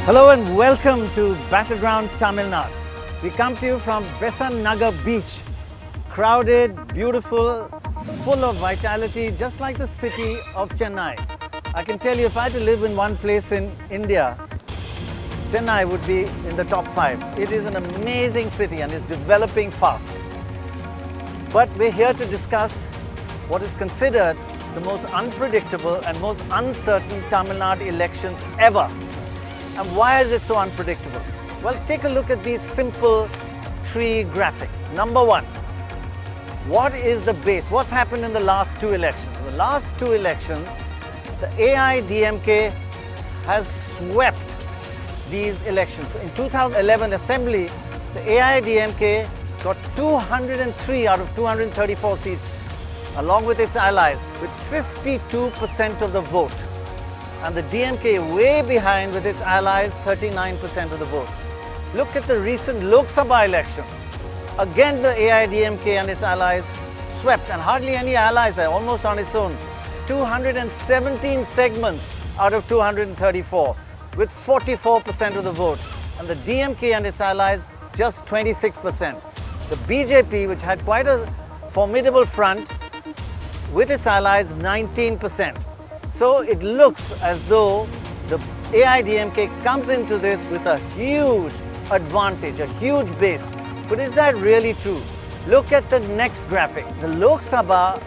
Hello and welcome to Battleground, Tamil Nadu. We come to you from Nagar Beach. Crowded, beautiful, full of vitality, just like the city of Chennai. I can tell you, if I had to live in one place in India, Chennai would be in the top 5. It is an amazing city and is developing fast. But we're here to discuss what is considered the most unpredictable and most uncertain Tamil Nadu elections ever. And why is it so unpredictable? Well, take a look at these simple 3 graphics. Number 1, what is the base? What's happened in the last 2 elections? In the last 2 elections, the AIADMK has swept these elections. In 2011 Assembly, the AIADMK got 203 out of 234 seats, along with its allies, with 52% of the vote. And the DMK way behind with its allies, 39% of the vote. Look at the recent Lok Sabha elections. Again, the AIADMK and its allies swept, and hardly any allies there, almost on its own. 217 segments out of 234, with 44% of the vote. And the DMK and its allies, just 26%. The BJP, which had quite a formidable front, with its allies, 19%. So it looks as though the AIADMK comes into this with a huge advantage, a huge base. But is that really true? Look at the next graphic. The Lok Sabha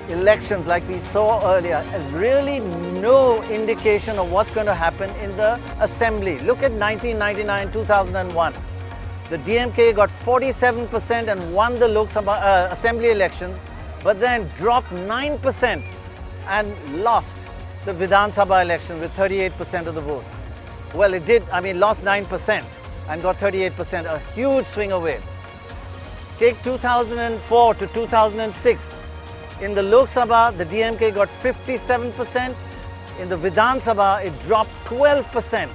elections, like we saw earlier, has really no indication of what's going to happen in the assembly. Look at 1999, 2001. The DMK got 47% and won the Lok Sabha assembly elections, but then dropped 9% and lost the Vidhan Sabha election with 38% of the vote. Well, it did, lost 9% and got 38%, a huge swing away. Take 2004 to 2006. In the Lok Sabha, the DMK got 57%. In the Vidhan Sabha, it dropped 12%.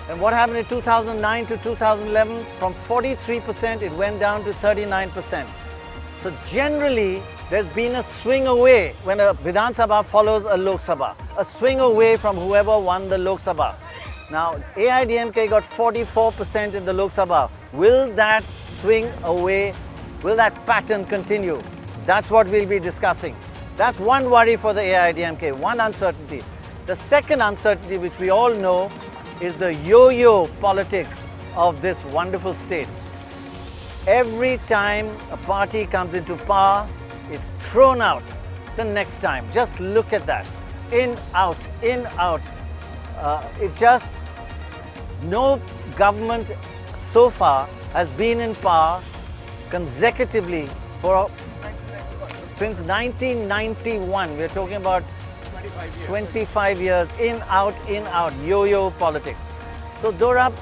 And what happened in 2009 to 2011? From 43%, it went down to 39%. So generally, there's been a swing away when a Vidhan Sabha follows a Lok Sabha, a swing away from whoever won the Lok Sabha. Now, AIADMK got 44% in the Lok Sabha. Will that swing away? Will that pattern continue? That's what we'll be discussing. That's one worry for the AIADMK, one uncertainty. The second uncertainty, which we all know, is the yo-yo politics of this wonderful state. Every time a party comes into power, it's thrown out the next time. Just look at that. In, out, in, out. No government so far has been in power consecutively since 1991. We're talking about 25 years. In, out, yo-yo politics. So Dorab,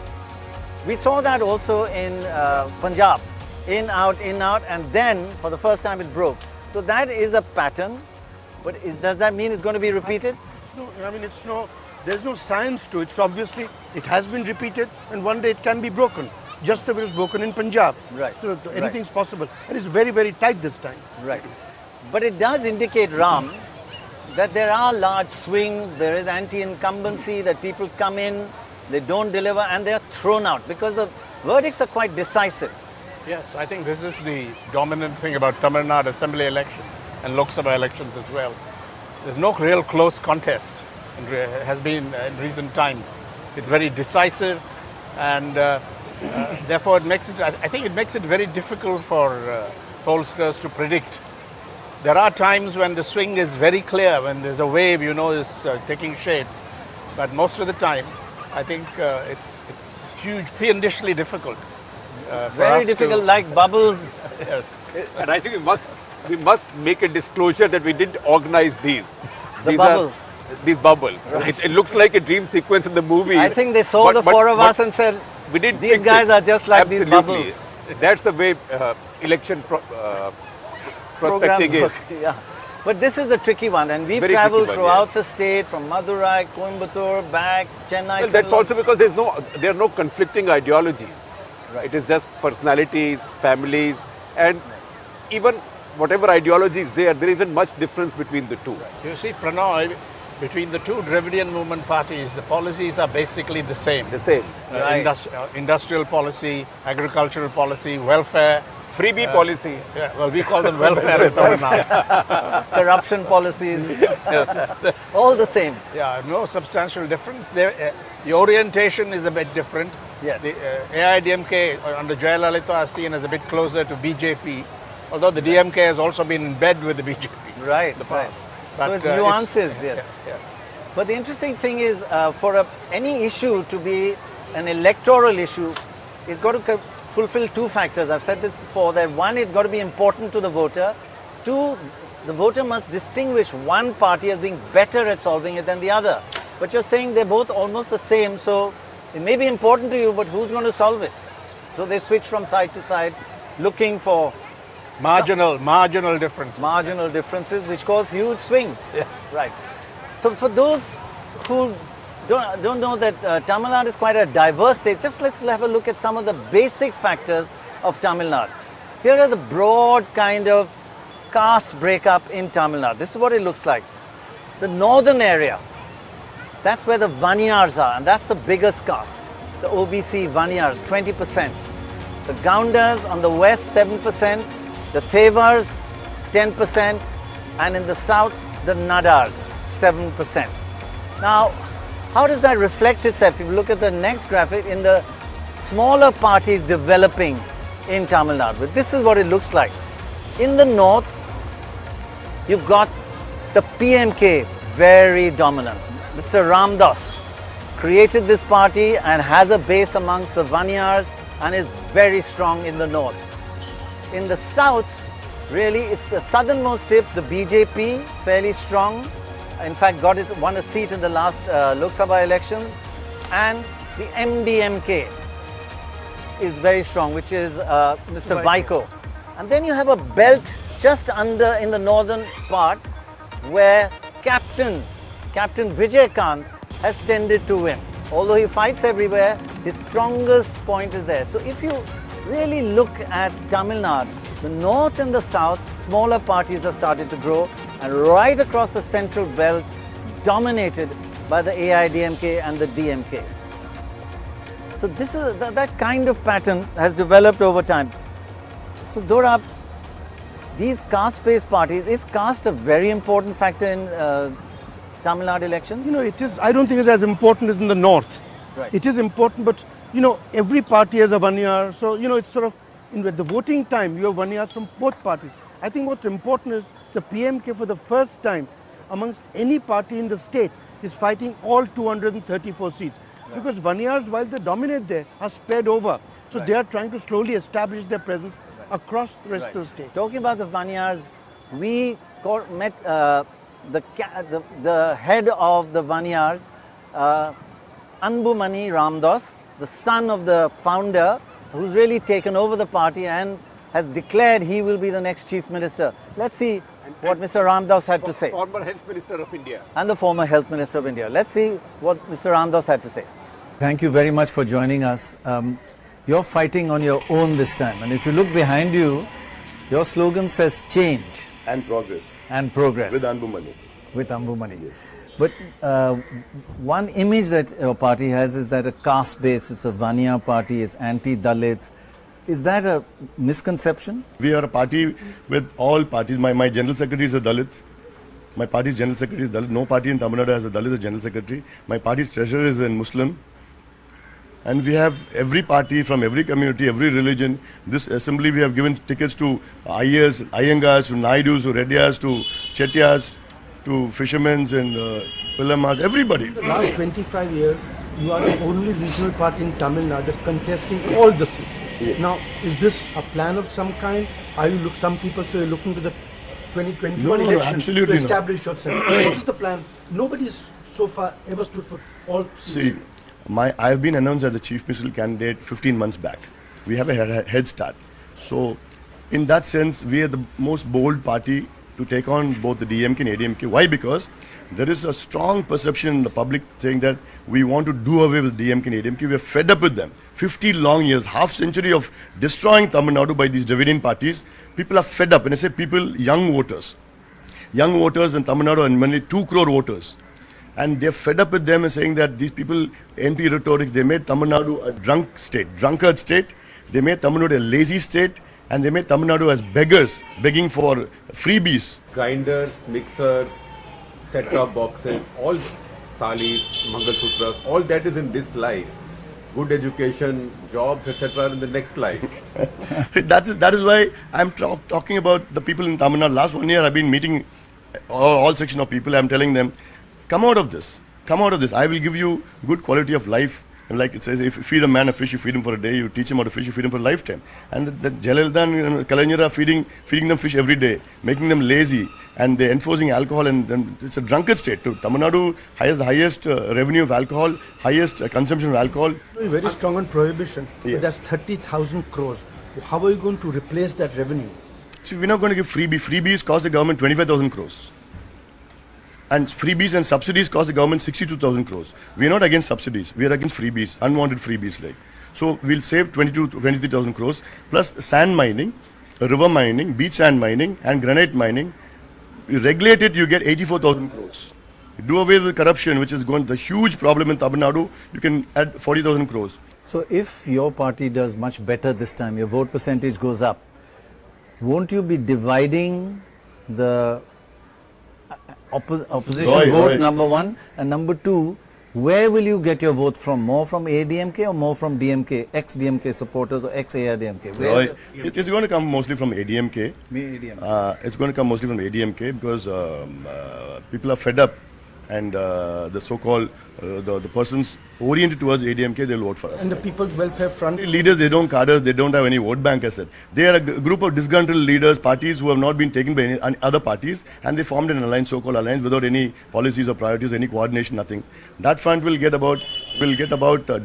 we saw that also in Punjab. In, out, and then for the first time it broke. So that is a pattern, but does that mean it's going to be repeated? There's no science to it. So obviously, it has been repeated, and one day it can be broken, just the way it was broken in Punjab. Right. So anything's possible, and it's very, very tight this time. Right. But it does indicate, Ram, that there are large swings. There is anti-incumbency, that people come in, they don't deliver, and they're thrown out because the verdicts are quite decisive. Yes, I think this is the dominant thing about Tamil Nadu Assembly elections and Lok Sabha elections as well. There's no real close contest, and has been in recent times. It's very decisive, and therefore I think it makes it very difficult for pollsters to predict. There are times when the swing is very clear, when there's a wave, is taking shape. But most of the time, I think it's huge, fiendishly difficult. Very difficult, like bubbles. Yes. And I think we must make a disclosure that we didn't organize these. These bubbles. These bubbles. Right. It looks like a dream sequence in the movie. I think they saw the four of us and said, we didn't these guys are just like Absolutely. these bubbles. That's the way election prospecting is. Yeah. But this is a tricky one, and we've traveled throughout the state, from Madurai, Coimbatore, back, Chennai. Well, that's also because there are no conflicting ideologies. Right. It is just personalities, families, and even whatever ideology is there isn't much difference between the two. You see, Prannoy, between the two Dravidian movement parties, the policies are basically the same. The same. Industrial policy, agricultural policy, welfare. Freebie policy. Yeah, well, we call them welfare in Tamil Nadu. Corruption policies, Yes. all the same. Yeah, no substantial difference. There, the orientation is a bit different. Yes. The AIADMK under Jayalalitha are seen as a bit closer to BJP, although the DMK has also been in bed with the BJP. Right, in the right. past. So it's nuances, yes. Yes. But the interesting thing is, for any issue to be an electoral issue, it's got to fulfill two factors. I've said this before, that one, it's got to be important to the voter. Two, the voter must distinguish one party as being better at solving it than the other. But you're saying they're both almost the same, so it may be important to you, but who's going to solve it? So they switch from side to side, looking for Marginal differences. marginal differences which cause huge swings. Yes. Right. So for those who don't know that Tamil Nadu is quite a diverse state, just let's have a look at some of the basic factors of Tamil Nadu. Here are the broad kind of caste breakup in Tamil Nadu. This is what it looks like. The northern area, that's where the Vanyars are, and that's the biggest caste. The OBC Vanyars, 20%. The Gaundas on the west, 7%. The Thevars, 10%. And in the south, the Nadars, 7%. Now, how does that reflect itself? If you look at the next graphic, in the smaller parties developing in Tamil Nadu. But this is what it looks like. In the north, you've got the PMK, very dominant. Mr. Ramdas created this party and has a base amongst the Vanyars and is very strong in the north. In the south, really, it's the southernmost tip, the BJP, fairly strong. In fact, won a seat in the last Lok Sabha elections. And the MDMK is very strong, which is Mr. Vaiko. And then you have a belt just under in the northern part where Captain Vijay Kant has tended to win. Although he fights everywhere, his strongest point is there. So if you really look at Tamil Nadu, the north and the south, smaller parties have started to grow, and right across the central belt, dominated by the AIADMK and the DMK. So this is that kind of pattern has developed over time. So Dorab, these caste-based parties, is caste a very important factor in Tamil Nadu elections? You know, it is. I don't think it's as important as in the north. Right. It is important, but you know, every party has a Vanyar. So you know, it's sort of in the voting time, you have Vanyars from both parties. I think what's important is the PMK for the first time amongst any party in the state is fighting all 234 seats. Right. Because Vanyars, while they dominate there, are spread over. So they are trying to slowly establish their presence across the rest of the state. Talking about the Vanyars, we met the head of the Vanyars, Anbumani Ramdas, the son of the founder, who's really taken over the party and has declared he will be the next chief minister. Let's see what Mr. Ramdas had to say. Former Health Minister of India. And the former Health Minister of India. Let's see what Mr. Ramdas had to say. Thank you very much for joining us. You're fighting on your own this time. And if you look behind you, your slogan says change. And progress. And progress. With Anbumani. With Anbumani. Yes. But one image that your party has is that a caste base, it's a Vanya party, it's anti-Dalit. Is that a misconception? We are a party with all parties. My general secretary is a Dalit. My party's general secretary is Dalit. No party in Tamil Nadu has a Dalit as general secretary. My party's treasurer is a Muslim. And we have every party from every community, every religion. This assembly we have given tickets to Iyengar, to Naidus, to Reddyas, to Chettias, to fishermen and Pillamas, everybody. In the last 25 years, you are the only regional party in Tamil Nadu contesting all the seats. Yes. Now, is this a plan of some kind? Are you some people say you're looking to the 2021 No, election absolutely to not. establish yourself? What is the plan? Nobody's so far ever stood for all seats. See, I have been announced as a chief ministerial candidate 15 months back. We have a head start. So, in that sense, we are the most bold party to take on both the DMK and ADMK. Why? Because there is a strong perception in the public saying that we want to do away with DMK and ADMK. We are fed up with them. 50 long years, half century of destroying Tamil Nadu by these Dravidian parties. People are fed up. And I say people, young voters. Young voters in Tamil Nadu are mainly 2 crore voters. And they're fed up with them and saying that these people, NP rhetorics, they made Tamil Nadu a drunkard state. They made Tamil Nadu a lazy state. And they made Tamil Nadu as beggars, begging for freebies. Grinders, mixers, set-top boxes, all thalis, mangalsutras, all that is in this life. Good education, jobs, etc. in the next life. that is why I'm talking about the people in Tamil Nadu. Last 1 year I've been meeting all section of people. I'm telling them, come out of this. Come out of this. I will give you good quality of life. And like it says, if you feed a man a fish, you feed him for a day. You teach him how to fish, you feed him for a lifetime. And the Jayalalitha and Kalaignar are feeding them fish every day, making them lazy, and they're enforcing alcohol, and it's a drunkard state too. Tamil Nadu has the highest revenue of alcohol, highest consumption of alcohol. Very strong on prohibition. Yeah. That's 30,000 crores. How are you going to replace that revenue? See, we're not going to give freebies. Freebies cost the government 25,000 crores. And freebies and subsidies cost the government 62,000 crores. We are not against subsidies. We are against freebies, unwanted freebies. So we'll save 22 to 23,000 crores plus sand mining, river mining, beach sand mining and granite mining. You regulate it, you get 84,000 crores. You do away with corruption, which is the huge problem in Tamil Nadu, you can add 40,000 crores. So if your party does much better this time, your vote percentage goes up, won't you be dividing the opposition vote, number one, and number two, where will you get your vote from? More from AIADMK or more from DMK, ex-DMK supporters or ex-AIADMK? Roy, it's going to come mostly from AIADMK. It's going to come mostly from AIADMK because people are fed up, and the so-called the persons oriented towards AIADMK, they'll vote for us. And the People's Welfare Front leaders, they don't cadres, they don't have any vote bank as such. They are a group of disgruntled leaders, parties who have not been taken by any other parties, and they formed an alliance, so-called alliance, without any policies or priorities, any coordination, nothing. That front will get about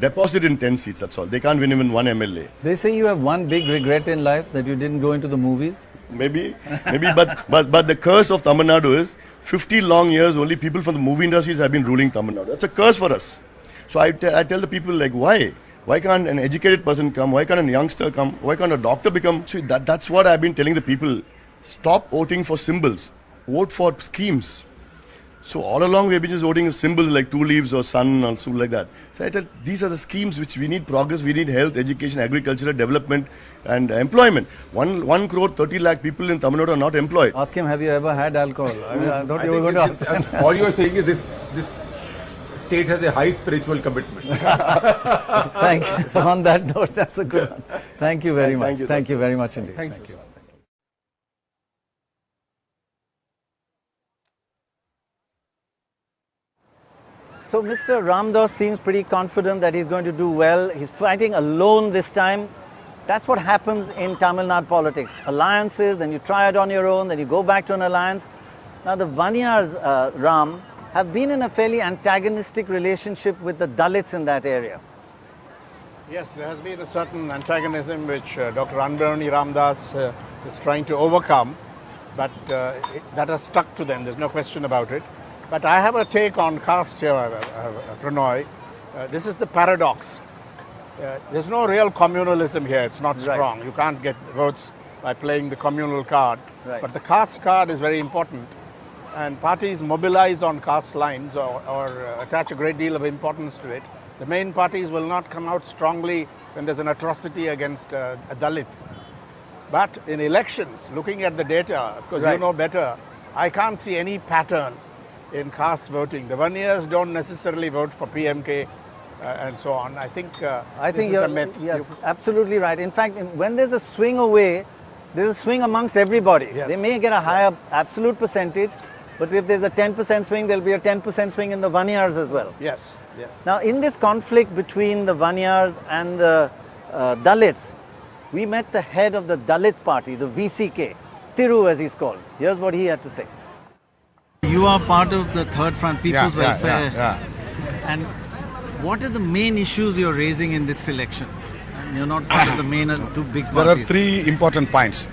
deposit in 10 seats. That's all. They can't win even one MLA. They say you have one big regret in life, that you didn't go into the movies. Maybe, but the curse of Tamil Nadu is 50 long years only people from the movie industries have been ruling Tamil Nadu. That's a curse for us. So I tell the people, like, why? Why can't an educated person come? Why can't a youngster come? Why can't a doctor become? So that's what I've been telling the people. Stop voting for symbols. Vote for schemes. So all along we have been just voting symbols like two leaves or sun or something like that. So I tell, these are the schemes which we need progress, we need health, education, agriculture, development and employment. 1 crore 30 lakh people in Tamil Nadu are not employed. Ask him, have you ever had alcohol? I thought you were going to ask him. All you are saying is this state has a high spiritual commitment. Thank you. On that note, that's a good one. Thank you very much. Thank you very much indeed. Thank you. So Mr. Ramdas seems pretty confident that he's going to do well. He's fighting alone this time. That's what happens in Tamil Nadu politics. Alliances, then you try it on your own, then you go back to an alliance. Now the Vanyars, Ram, have been in a fairly antagonistic relationship with the Dalits in that area. Yes, there has been a certain antagonism which Dr. Prannoy Roy is trying to overcome, but that has stuck to them, there's no question about it. But I have a take on caste here, Prannoy. This is the paradox. There's no real communalism here, it's not strong. Right. You can't get votes by playing the communal card. Right. But the caste card is very important. And parties mobilize on caste lines or attach a great deal of importance to it. The main parties will not come out strongly when there's an atrocity against a Dalit. But in elections, looking at the data, because you know better, I can't see any pattern in caste voting. The Vanyars don't necessarily vote for PMK and so on. I think you're a myth. Yes, absolutely right. In fact, when there's a swing away, there's a swing amongst everybody. Yes. They may get a higher absolute percentage, but if there's a 10% swing, there'll be a 10% swing in the Vanyars as well. Yes, yes. Now, in this conflict between the Vanyars and the Dalits, we met the head of the Dalit party, the VCK, Thiru as he's called. Here's what he had to say. You are part of the Third Front, People's Welfare. And what are the main issues you're raising in this election? You're not part of the main two big parties. There are three important points.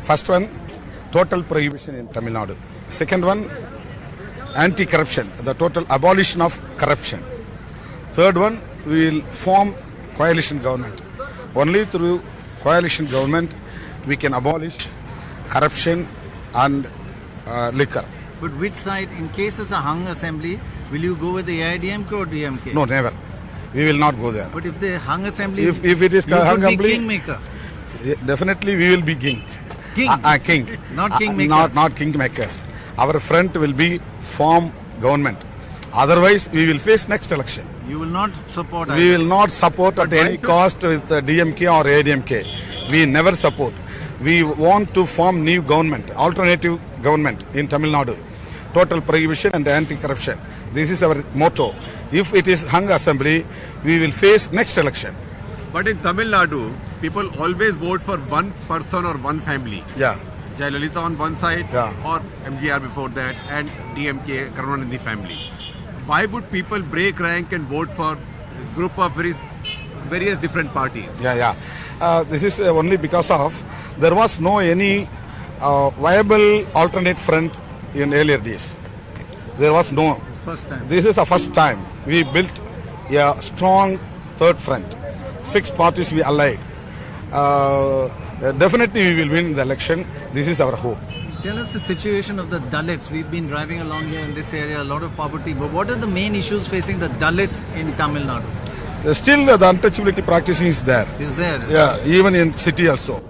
First one, total prohibition in Tamil Nadu. Second one, anti-corruption, the total abolition of corruption. Third one, we will form coalition government. Only through coalition government we can abolish corruption and liquor. But which side, in case it's a hung assembly, Will you go with the AIADMK or DMK? No, never. We will not go there. But if they hung assembly, If it is you hung could be assembly, kingmaker. definitely we will be king. King? King. Not kingmaker. Not kingmakers. Our front will be form government. Otherwise, we will face next election. You will not support We either. will not support at any cost with DMK or AIADMK. We never support. We want to form new government, alternative government in Tamil Nadu. Total prohibition and anti-corruption. This is our motto. If it is hung assembly, we will face next election. But in Tamil Nadu, people always vote for one person or one family. Yeah. Jayalalitha on one side Yeah. or MGR before that and DMK, Karunanidhi family. Why would people break rank and vote for a group of various different parties? Yeah. This is only because of there was no any viable alternate front in earlier days. There was no. First time. This is the first time we built a strong third front. 6 parties we allied. Definitely we will win the election. This is our hope. Tell us the situation of the Dalits. We've been driving along here in this area, a lot of poverty. But what are the main issues facing the Dalits in Tamil Nadu? Still the untouchability practice is there. Is there? Yeah, even in city also.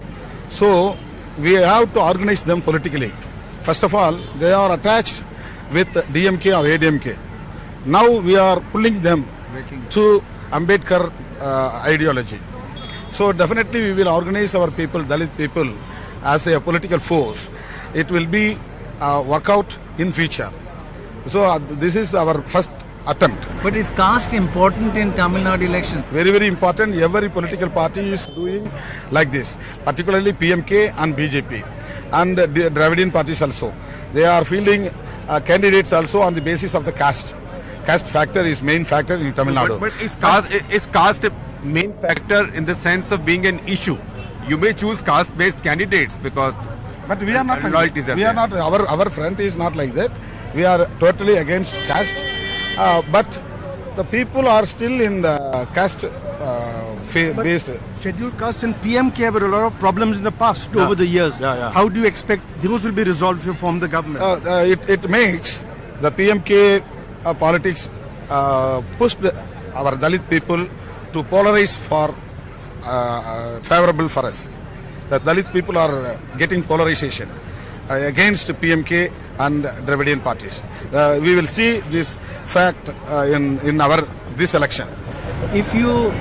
So we have to organize them politically. First of all, they are attached with DMK or AIADMK. Now we are pulling them to Ambedkar ideology. So definitely we will organize our people, Dalit people, as a political force. It will be workout in future. So this is our first attempt. But is caste important in Tamil Nadu elections? Very, very important. Every political party is doing like this, particularly PMK and BJP and the Dravidian parties also. They are fielding candidates also on the basis of the caste. Caste factor is main factor in Tamil Nadu. But is caste a main factor in the sense of being an issue? You may choose caste-based candidates because But we are not. loyalties are We are there. not. Our front is not like that. We are totally against caste. But the people are still in the caste based. Scheduled caste and PMK were a lot of problems in the past over the years. Yeah. How do you expect those will be resolved if you form the government? It makes the PMK politics pushed our Dalit people to polarize for favorable for us. The Dalit people are getting polarization against PMK and Dravidian parties. We will see this fact in our this election. If you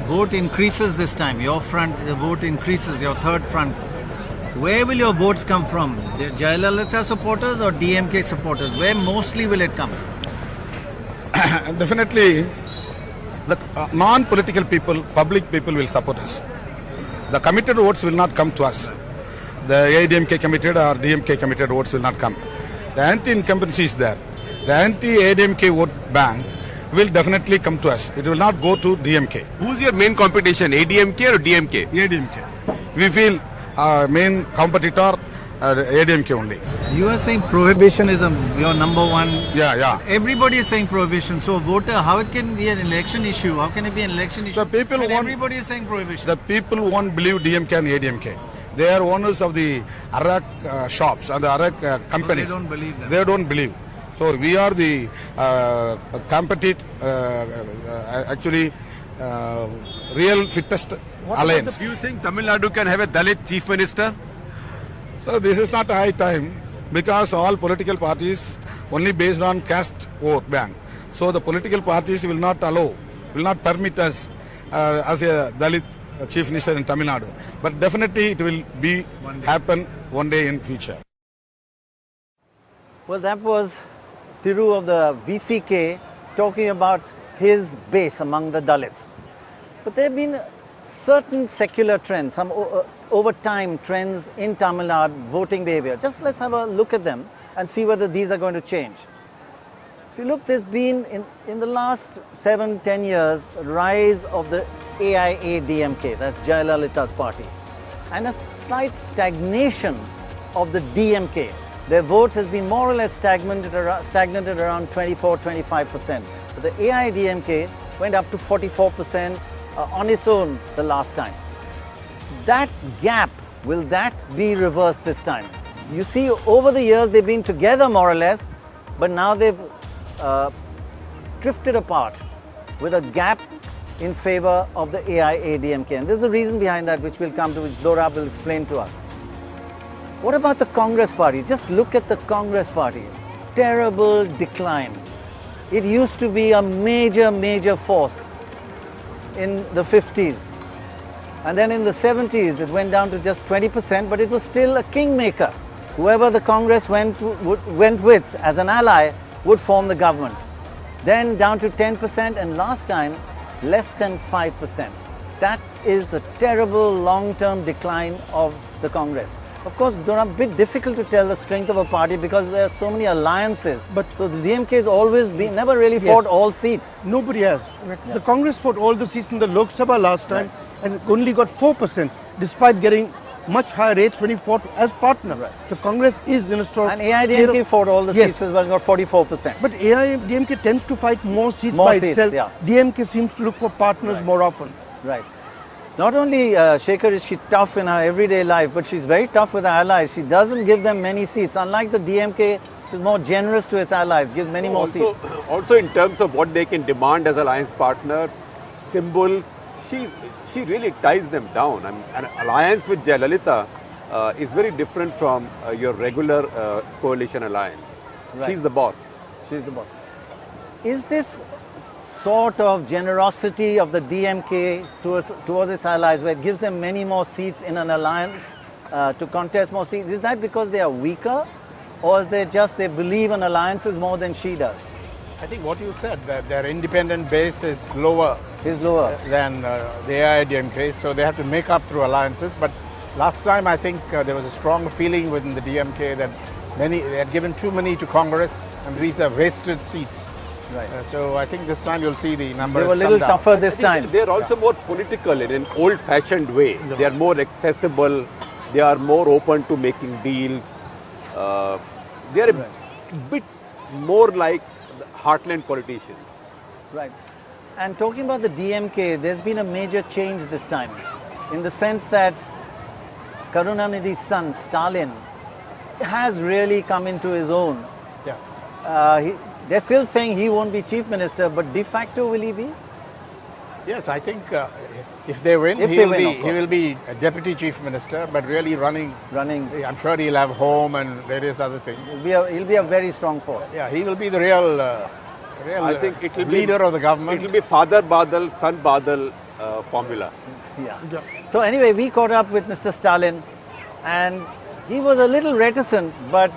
vote increases this time, your front, the vote increases, your third front, where will your votes come from? The Jayalalitha supporters or DMK supporters? Where mostly will it come? Definitely, the non-political people, public people will support us. The committed votes will not come to us. The AIADMK committed or DMK committed votes will not come. The anti-incumbency is there. The anti-AIADMK vote bank will definitely come to us. It will not go to DMK. Who's your main competition, ADMK or DMK? AIADMK. We feel main competitor AIADMK only. You are saying prohibitionism, your number one. Yeah. Everybody is saying prohibition. So, voter, how it can be an election issue? How can it be an election issue? The people when want- everybody is saying prohibition. The people won't believe DMK and AIADMK. They are owners of the Arak shops and the Arak companies. don't believe that. They don't believe. So we are the real fittest alliance. Do you think Tamil Nadu can have a Dalit chief minister? So this is not a high time because all political parties only based on caste vote bank. So the political parties will not allow, will not permit us as a Dalit chief minister in Tamil Nadu. But definitely it will be happen one day in future. Well, that was Thiru of the VCK talking about his base among the Dalits. But there have been certain secular trends, some over time trends in Tamil Nadu voting behavior. Just let's have a look at them and see whether these are going to change. If you look, there's been in the last 7-10 years a rise of the AIADMK, that's Jayalalitha's party, and a slight stagnation of the DMK. Their votes has been more or less stagnated around 24-25%. But the AIADMK went up to 44% on its own the last time. That gap, will that be reversed this time? You see, over the years they've been together more or less, but now they've drifted apart with a gap in favor of the AIADMK. And there's a reason behind that which we'll come to, which Dorab will explain to us. What about the Congress party? Just look at the Congress party. Terrible decline. It used to be a major force in the 50s. And then in the 70s, it went down to just 20%, but it was still a kingmaker. Whoever the Congress went with as an ally would form the government. Then down to 10%, and last time, less than 5%. That is the terrible long-term decline of the Congress. Of course, it's a bit difficult to tell the strength of a party because there are so many alliances. But so the DMK has always been, never really fought all seats. Nobody has. The Congress fought all the seats in the Lok Sabha last time and only got 4%, despite getting much higher rates when he fought as partner. The Congress is in a strong... And AIADMK fought all the seats as well, got 44%. But AIADMK tends to fight more seats by itself. DMK seems to look for partners more often. Right. Not only, Shekhar, is she tough in her everyday life, but she's very tough with her allies. She doesn't give them many seats. Unlike the DMK, she's more generous to its allies, gives many more seats. Also in terms of what they can demand as alliance partners, symbols, she really ties them down. I mean, an alliance with Jayalalitha is very different from your regular coalition alliance. She's the boss. She's the boss. Is this sort of generosity of the DMK towards its allies, where it gives them many more seats in an alliance to contest more seats, is that because they are weaker, or is they just they believe in alliances more than she does? I think what you said, that their independent base is lower than the AIADMK, so they have to make up through alliances. But last time I think there was a strong feeling within the DMK that they had given too many to Congress, and these are wasted seats. Right. So I think this time you'll see the numbers. They were a little tougher this time. They're also more political in an old-fashioned way. They are more accessible. They are more open to making deals. They are a bit more like heartland politicians. Right. And talking about the DMK, there's been a major change this time, in the sense that Karunanidhi's son, Stalin, has really come into his own. Yeah. They're still saying he won't be chief minister, but de facto will he be? Yes, I think if they win, he will be a deputy chief minister, but really running. I'm sure he'll have home and various other things. He'll be a very strong force. Yeah, he will be the real I think it will leader of the government. It will be Father Badal, Son Badal formula. Yeah. So anyway, we caught up with Mr. Stalin, and he was a little reticent, but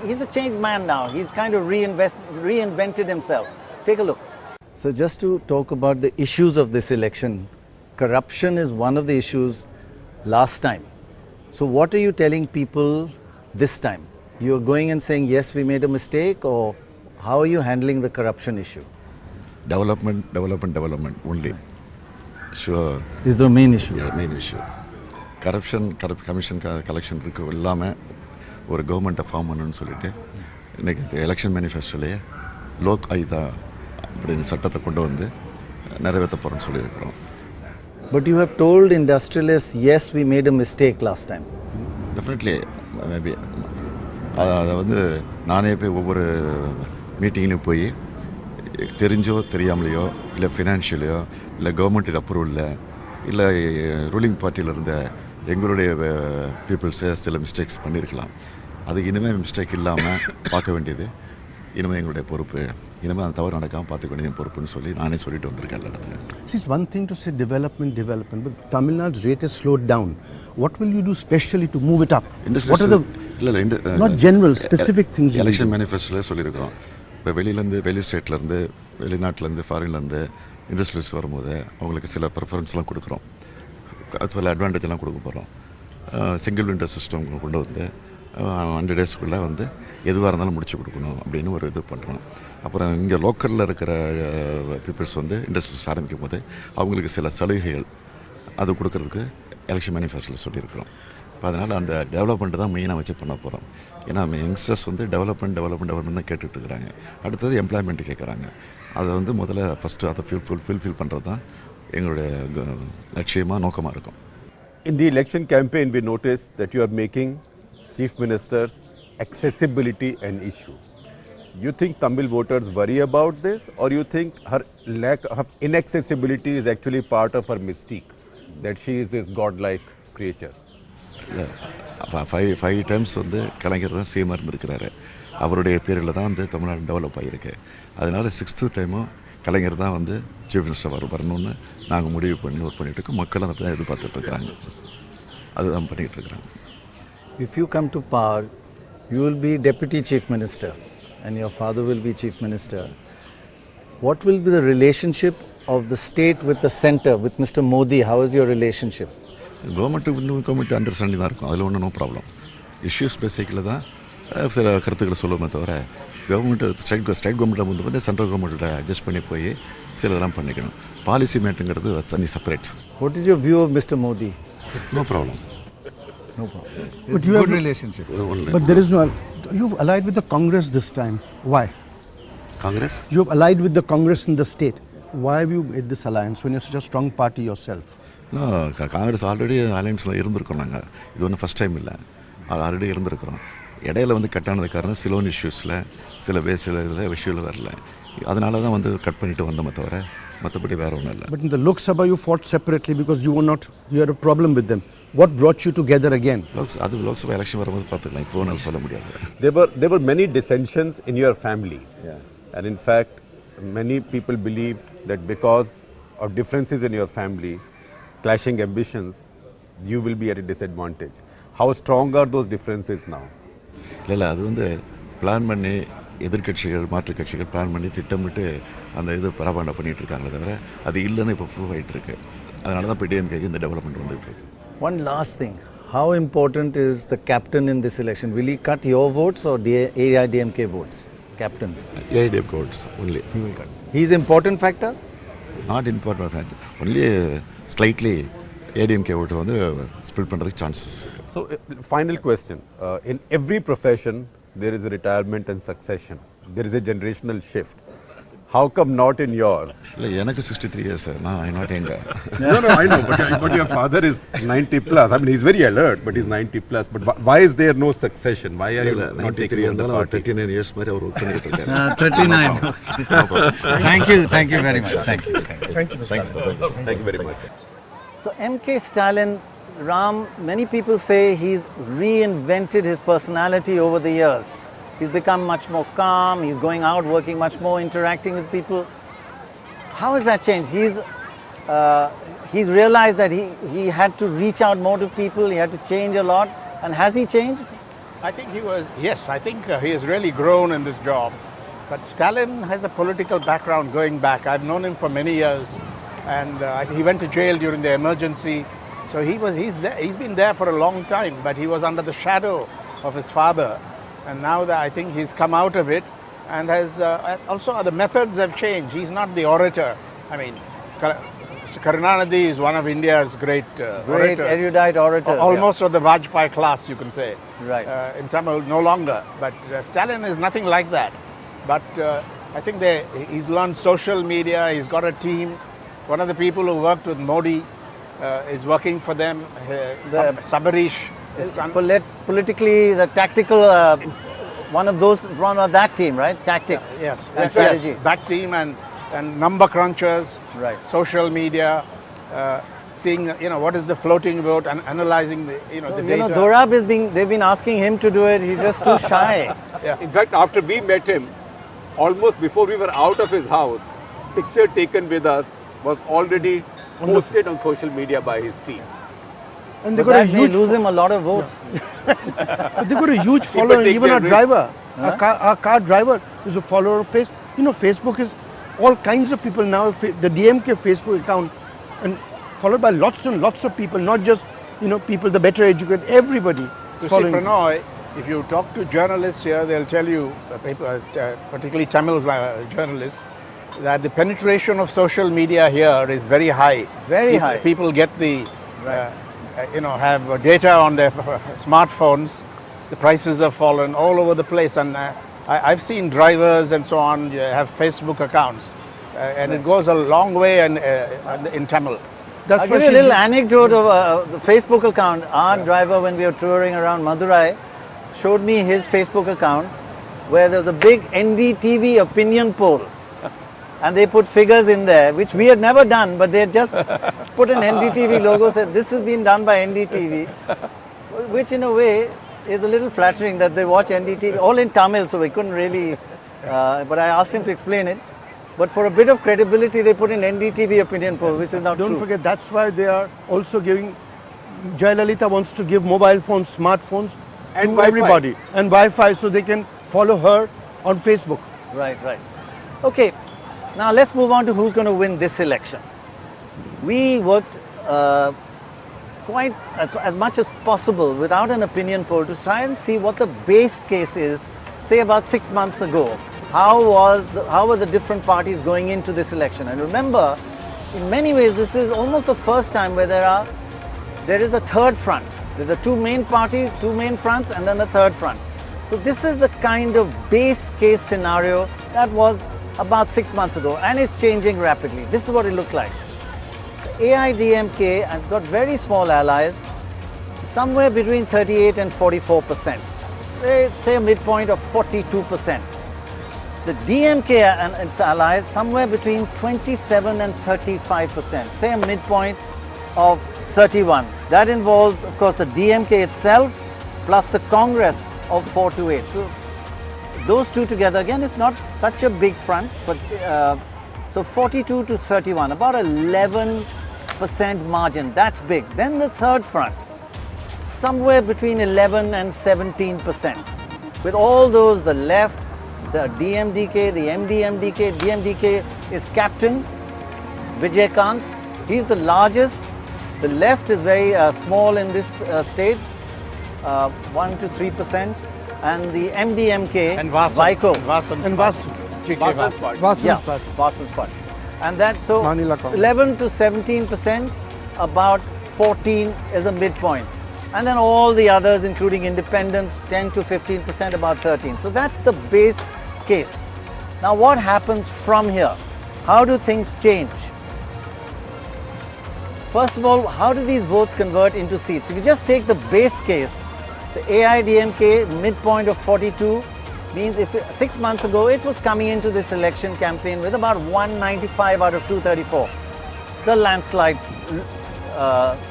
he's a changed man now. He's kind of reinvented himself. Take a look. So just to talk about the issues of this election, corruption is one of the issues last time. So what are you telling people this time? You're going and saying, yes, we made a mistake, or how are you handling the corruption issue? Development only. Sure. This is the main issue. Yeah, main issue. Corruption commission collection இருக்கு இல்லாம ஒரு கவர்மெண்ட்டை form பண்ணணும்னு சொல்லிட்டு இன்னைக்கு election மேனிஃபெஸ்டோலயே Lok ஆயுதா அப்படிங்கிற சட்டத்தை கொண்டு வந்து நிறைவேற்ற போறோம்னு சொல்லியிருக்கிறோம். But you have told industrialists, yes, we made a mistake last time. Definitely, maybe. அதை வந்து நானே போய் ஒவ்வொரு மீட்டிங்லையும் போய் தெரிஞ்சோ தெரியாமலையோ இல்லை ஃபினான்ஷியலையோ இல்லை கவர்மெண்ட் அப்ரூவலில் இல்லை ரூலிங் பார்ட்டியில் இருந்த எங்களுடைய பீப்புள்ஸை சில மிஸ்டேக்ஸ் பண்ணியிருக்கலாம். அது இனிமேல் மிஸ்டேக் இல்லாமல் பார்க்க வேண்டியது இனிமேல் எங்களுடைய பொறுப்பு. இனிமேல் அந்த தவறு நடக்காமல் பார்த்துக்க வேண்டியது பொறுப்புன்னு சொல்லி நானே சொல்லிட்டு வந்திருக்கேன் எல்லா இடத்துல. It's one thing to say development, but Tamil Nadu's rate has slowed down. What will you do specially to move it up? What are the not general, specific things? Election மேனிஃபெஸ்டோவில் சொல்லியிருக்கிறோம். இப்போ வெளி ஸ்டேட்லேருந்து வெளிநாட்டிலேருந்து ஃபாரின்லேருந்து இண்டஸ்ட்ரியலிஸ்ட் வரும்போது அவங்களுக்கு சில ப்ரிஃபரன்ஸ்லாம் கொடுக்குறோம், சில அட்வான்டேஜ்லாம் கொடுக்க போகிறோம். சிங்கிள் விண்டோ சிஸ்டம் கொண்டு வந்து 100 டேஸ்க்குள்ளே வந்து எதுவாக இருந்தாலும் முடிச்சு கொடுக்கணும் அப்படின்னு ஒரு இது பண்ணுறோம். அப்புறம் இங்கே லோக்கலில் இருக்கிற பீப்புள்ஸ் வந்து இண்டஸ்ட்ரீஸ் ஆரம்பிக்கும் போது அவங்களுக்கு சில சலுகைகள் அது கொடுக்கறதுக்கு எலெக்ஷன் மேனிஃபெஸ்டோவில் சொல்லியிருக்கிறோம். இப்போ அதனால் அந்த டெவலப்மெண்ட்டு தான் மெயினாக வச்சு பண்ண போகிறோம். ஏன்னா யங்ஸ்டர்ஸ் வந்து டெவலப்மெண்ட் தான் கேட்டுட்டு இருக்கிறாங்க. அடுத்தது எம்ப்ளாய்மெண்ட்டு கேட்குறாங்க. அதை வந்து முதல்ல ஃபஸ்ட்டு அதை ஃபுல்ஃபில் பண்ணுறது தான் எங்களுடைய லட்சியமாக நோக்கமாக இருக்கும். In the election campaign, we noticed that you are making Chief Minister's accessibility an issue. You think Tamil voters worry about this, or you think her lack of inaccessibility is actually part of her mystique, that she is this godlike creature? இல்லை five times வந்து கலைஞர் தான் சிஎம்மாக இருந்திருக்கிறாரு. அவருடைய பேரில் தான் வந்து Tamil Nadu develop ஆகியிருக்கு. அதனால 6th டைமும் கலைஞர் தான் வந்து சீஃப் மினிஸ்டர் வரணும்னு நாங்கள் முடிவு பண்ணி ஒர்க் பண்ணிட்டு இருக்கோம். மக்கள் அதை தான் எதிர்பார்த்துட்ருக்குறாங்க. அதுதான் பண்ணிகிட்டு இருக்கிறாங்க. If you come to power, you will be deputy chief minister and your father will be chief minister. What will be the relationship of the state with the center, with Mr. Modi? How is your relationship? Government understanding தான் இருக்கும். அதில் ஒன்றும் no problem. Issues பேசிக்கில் தான் சில கருத்துக்களை சொல்லுமே தவிர government state கவர்மெண்ட்டில் வந்து சென்ட்ரல் கவர்மெண்ட்டில் அட்ஜஸ்ட் பண்ணி போய் சில இதெல்லாம் பண்ணிக்கணும். பாலிசி மேட்டுங்கிறது தனி separate. What is your view of Mr. Modi? No problem. No problem. But It's you a have good relationship. But there is no. You've allied with the Congress this time. Why? Congress You've allied with the Congress in the state. Why have you made this alliance when you're such a strong party yourself? Congress already அலையன்ஸில் இருந்திருக்கோம். நாங்கள் இது ஒன்றும் first time இல்லை, already இருந்திருக்கிறோம். இடையில வந்து cut ஆனது காரணம் சிலோன் இஷ்யூஸில் சில பேஸில் இதில் விஷயங்கள் வரல. அதனால தான் வந்து கட் பண்ணிட்டு வந்தோமே தவிர மற்றபடி வேறு ஒன்றும் இல்லை. But in the Lok Sabha you fought separately because you had a problem with them. What brought you together again? அது லோக்சபா எலெக்ஷன் வரும்போது பார்த்துக்கலாம். இப்போ நான் சொல்ல முடியாது. There were many dissensions in your family. Yeah. And in fact, many people believed that because of differences in your family, clashing ambitions, you will be at a disadvantage. How strong are those differences now? இல்லை அது வந்து plan பண்ணி எதிர்கட்சிகள் மாற்றுக் கட்சிகள் plan பண்ணி திட்டமிட்டு அந்த இது பராபாண்டா பண்ணிகிட்டு இருக்காங்களே தவிர அது இல்லைன்னு இப்போ ப்ரூவ் ஆகிட்டு இருக்கு. அதனால தான் இப்போ டிஎம்கேக்கு இந்த டெவலப்மெண்ட் வந்துட்டு இருக்கு. One last thing. How important is the captain in this election? Will he cut your votes or AIADMK votes? Captain. AIADMK votes only. He will cut. He is important factor? Not important factor. Only slightly AIADMK vote வந்து split பண்ணுறதுக்கு chances இருக்கு. So, final question. In every profession, there is a retirement and succession. There is a generational shift. How come not in yours? இல்லை எனக்கு 63 years நான் not young. No, I know, but your father is 90 plus. I mean, he's very alert, but he's 90 plus. But why is there no succession? Why are you not taking on the party? 39 years மாதிரி அவர் work பண்ணிட்டு இருக்காரு. 39. Thank you very much. Thank you. Thank you very much. So MK Stalin, Ram, many people say he's reinvented his personality over the years. He's become much more calm, he's going out, working much more, interacting with people. How has that changed? He's realized that he had to reach out more to people, he had to change a lot. And has he changed? I think I think he has really grown in this job. But Stalin has a political background going back. I've known him for many years. And he went to jail during the emergency. So he's been there for a long time, but he was under the shadow of his father. And now that I think he's come out of it, and has also the methods have changed. He's not the orator. I mean, Karunanidhi is one of India's great orators. Erudite orators. Almost of the Vajpayee class, you can say. Right. In Tamil, no longer. But Stalin is nothing like that. But I think he's learned social media. He's got a team. One of the people who worked with Modi is working for them. Sabarish. Politically, the tactical, one of that team, right? Tactics. Yes. And strategy. That team and number crunchers. Right. Social media. Seeing, what is the floating vote and analyzing the, the data. Dorab they've been asking him to do it. He's just too shy. Yeah. In fact, after we met him, almost before we were out of his house, picture taken with us was already posted on social media by his team. And they got that may lose him a lot of votes. They got a huge following. Even our driver, our car driver is a follower of Facebook. Facebook is all kinds of people now. The DMK Facebook account, and followed by lots and lots of people, not just people the better educated. Everybody following. Prannoy, if you talk to journalists here, they'll tell you, particularly Tamil journalists, that the penetration of social media here is very high. Very high. People get the, have data on their smartphones. The prices have fallen all over the place, and I've seen drivers and so on have Facebook accounts, and it goes a long way in Tamil. I'll give you a little anecdote of the Facebook account. Our driver, when we were touring around Madurai, showed me his Facebook account. where there was a big NDTV opinion poll. And they put figures in there, which we had never done, but they had just put an NDTV logo, said this has been done by NDTV, which in a way is a little flattering that they watch NDTV, all in Tamil, so we couldn't really, but I asked him to explain it. But for a bit of credibility, they put in NDTV opinion poll, which is not true. Don't forget, that's why they are also giving, Jayalalitha wants to give mobile phones, smartphones And to Wi-Fi. everybody. And Wi-Fi, so they can follow her on Facebook. Right, right. Okay, now let's move on to who's going to win this election. We worked quite as much as possible without an opinion poll to try and see what the base case is, say about 6 months ago. How were the different parties going into this election? And remember, in many ways, this is almost the first time where there is a third front. There are two main parties, two main fronts, and then a third front. So this is the kind of base case scenario that was about 6 months ago, and it's changing rapidly. This is what it looked like. AIADMK has got very small allies, somewhere between 38 and 44%. Say a midpoint of 42%. The DMK and its allies somewhere between 27 and 35%, say a midpoint of 31. That involves, of course, the DMK itself plus the Congress of 4 to 8. So those two together, again, it's not such a big front, but so 42 to 31, about 11% margin. That's big. Then the third front, somewhere between 11 and 17%. With all those, the left, the DMDK, the MDMDK, DMDK is Captain Vijaykanth. He's the largest. The left is very small in this state, 1 to 3%. And the MDMK, And Vasan. Vaiko. Vasan. Vasan's part. And that's so Manila Congress. 11 to 17%, about 14 is a midpoint. And then all the others, including independents, 10 to 15%, about 13. So that's the base case. Now what happens from here? How do things change? First of all, how do these votes convert into seats? If you just take the base case, the AIADMK midpoint of 42 means if 6 months ago it was coming into this election campaign with about 195 out of 234, the landslide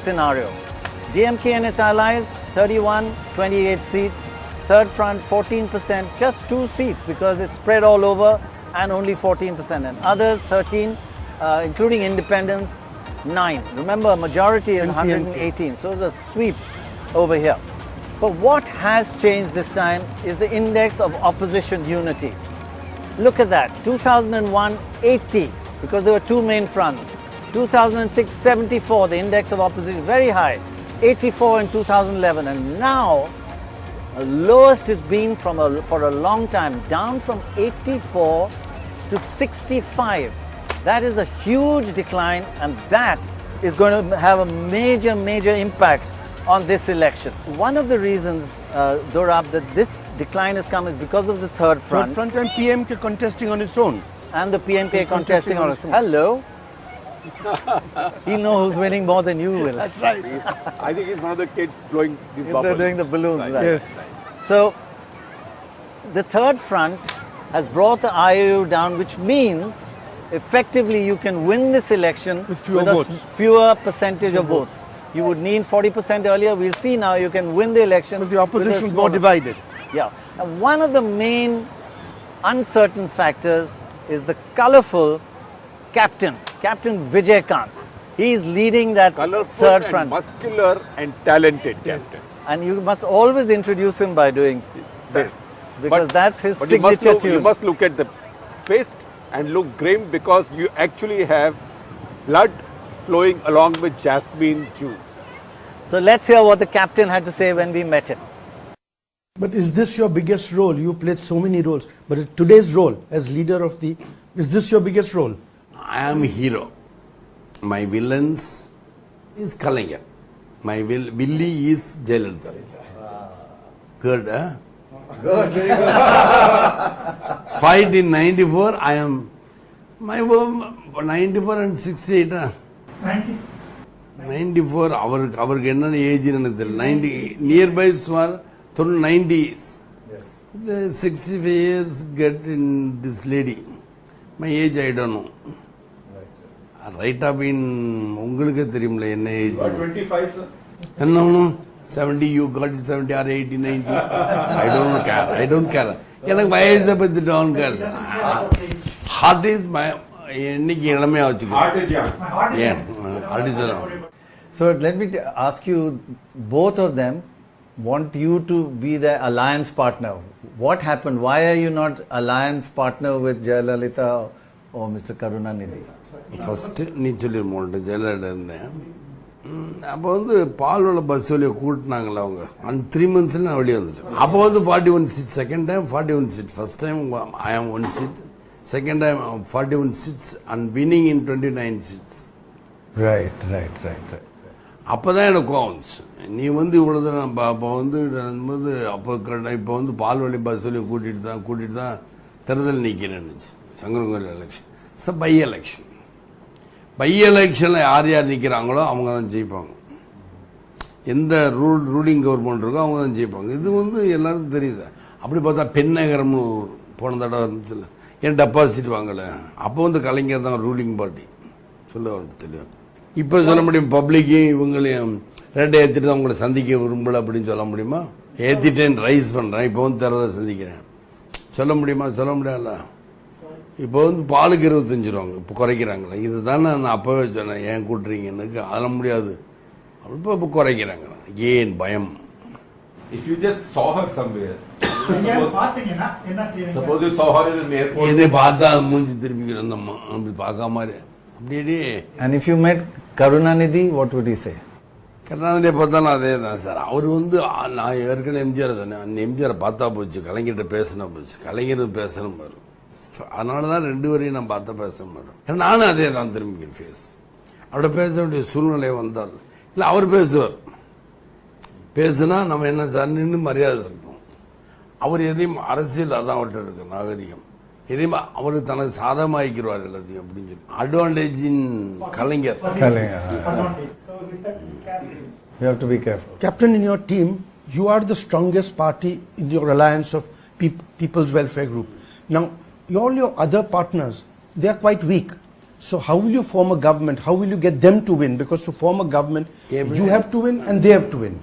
scenario. DMK and its allies, 31, 28 seats. Third front, 14%, just 2 seats because it's spread all over, and only 14%. And others, 13, including independents, 9. Remember, majority is 118, so it's a sweep over here. But what has changed this time is the index of opposition unity. Look at that, 2001, 80, because there were two main fronts. 2006, 74, the index of opposition, very high. 84 in 2011, and now the lowest it's been for a long time, down from 84 to 65. That is a huge decline, and that is going to have a major impact on this election. One of the reasons, Dorab, that this decline has come is because of the third front. Third front and PMK contesting on its own. And the PMK contesting on its own. Hello. He'll know who's winning more than you will. That's right. I think he's one of the kids blowing these They're bubbles. doing the balloons, right? Yes. So, the third front has brought the IOU down, which means effectively you can win this election With fewer a votes. fewer percentage of votes. You would need 40% earlier. We'll see now you can win the election. But the with a opposition is smaller- more divided. Yeah. And one of the main uncertain factors is the colorful Captain Vijaykanth. He's leading that Colorful third and front. muscular and talented captain. And you must always introduce him by doing this, Yes. because that's his But you must signature you tune. must look at the face and look grim because you actually have blood flowing along with jasmine juice. So let's hear what the captain had to say when we met him. But is this your biggest role? You played so many roles. But today's role as leader of the, is this your biggest role? I am a hero. My villains is Kalaignar. My Billy is Jayalalitha. Good, huh? Good. Fight in 94, I am, my 94 and 68, huh? 94, our age in 90, nearby Swar, 90s. The 65 years get in this lady. My age I don't know. Right up in உங்களுக்கு தெரியும்ல என்ன age? 25 sir. No. 70 you got it 70 or 80 90. I don't care. எனக்கு வயசை பத்தி don't care. Heart is my இன்னைக்கு இளமையா வச்சுக்கோ. Heart is young. Yeah, heart is young. So let me ask you, both of them want you to be their alliance partner. What happened? Why are you not alliance partner with Jayalalitha or Mr. Karunanidhi? First நீ சொல்லிருமோட்ட ஜெயலலிதா இருந்தேன். அப்போ வந்து பால்வள bus வழியை கூட்டினாங்களே அவங்க. அந்த 3 months நான் வெளியே வந்துட்டேன். அப்போ வந்து 41 seat, second time 41 seat. First time I am 1 seat. Second time 41 seats and winning in 29 seats. Right. அப்போதான் எனக்கு கோவம் வந்துச்சு. நீ வந்து இவ்வளவு அப்போ வந்து இப்போ வந்து பால்வழி பஸ் வழி கூட்டிட்டு தான் தேர்தல் நிற்கிறேன்னு சங்கரங்கோயில் எலெக்ஷன். பை எலெக்ஷனில் யார் நிற்கிறாங்களோ அவங்க தான் ஜெயிப்பாங்க. எந்த ரூலிங் கவர்மெண்ட் இருக்கோ அவங்க தான் ஜெயிப்பாங்க. இது வந்து எல்லாருக்கும் தெரியுது. அப்படி பார்த்தா பெண்ணகரம்னு போன தடவை இருந்துச்சுல்ல, ஏன் டெபாசிட் வாங்கலை? அப்போ வந்து கலைஞர் தான் ரூலிங் பார்ட்டி சொல்ல தெரியும். இப்போ சொல்ல முடியும் பப்ளிக்கையும் இவங்களையும் ரேட்டை ஏற்றிட்டு தான் உங்களை சந்திக்க விரும்பல அப்படின்னு சொல்ல முடியுமா? ஏற்றிட்டேன் ரைஸ் பண்ணுறேன், இப்போ வந்து தரதை சந்திக்கிறேன் சொல்ல முடியுமா? சொல்ல முடியாதுல்ல. இப்போ வந்து பாலுக்கு 25 ரூபாங்க இப்போ குறைக்கிறாங்களே. இதுதான் நான் அப்போவே சொன்னேன், ஏன் கூட்டுறீங்கன்னு. அதெல்லாம் முடியாது, இப்போ குறைக்கிறாங்க. ஏன் பயம்? If you just saw her somewhere, suppose you saw her in an airport. இதை பார்த்தா மூஞ்சி திருப்பி வந்தம்மா அப்படி பார்க்காம மாதிரி அப்படியே. And if you met Karunanidhi, what would he say? கருணாநிதியை பார்த்தாலும் அதே தான் சார். அவர் வந்து நான் ஏற்கனவே எம்ஜிஆர் தானே, அந்த எம்ஜிஆரை பார்த்தா போச்சு, கலைஞர்கிட்ட பேசினா போச்சு, கலைஞர் பேசணும் பாரு. அதனால தான் 2 வரையும் நான் பார்த்தா பேச மாட்டேன். நானும் அதே தான் திரும்பி ஃபேஸ் அவட பேச வேண்டிய சூழ்நிலை வந்தால் இல்லை அவர் பேசுவார். பேசுனா நம்ம என்ன சார் நின்று மரியாதை செலுத்துவோம். அவர் எதையும் அரசியல் அதான் அவர்கிட்ட இருக்கு நாகரிகம். எதையும் அவர் தனக்கு சாதமாக்கிடுவார் எல்லாத்தையும் அப்படின்னு சொல்லி. Advantage in Kalaignar. You have to be careful. Captain, in your team, you are the strongest party in your alliance of People's Welfare Group. Now, all your other partners, they are quite weak. So how will you form a government? How will you get them to win? Because to form a government, you have to win and they have to win.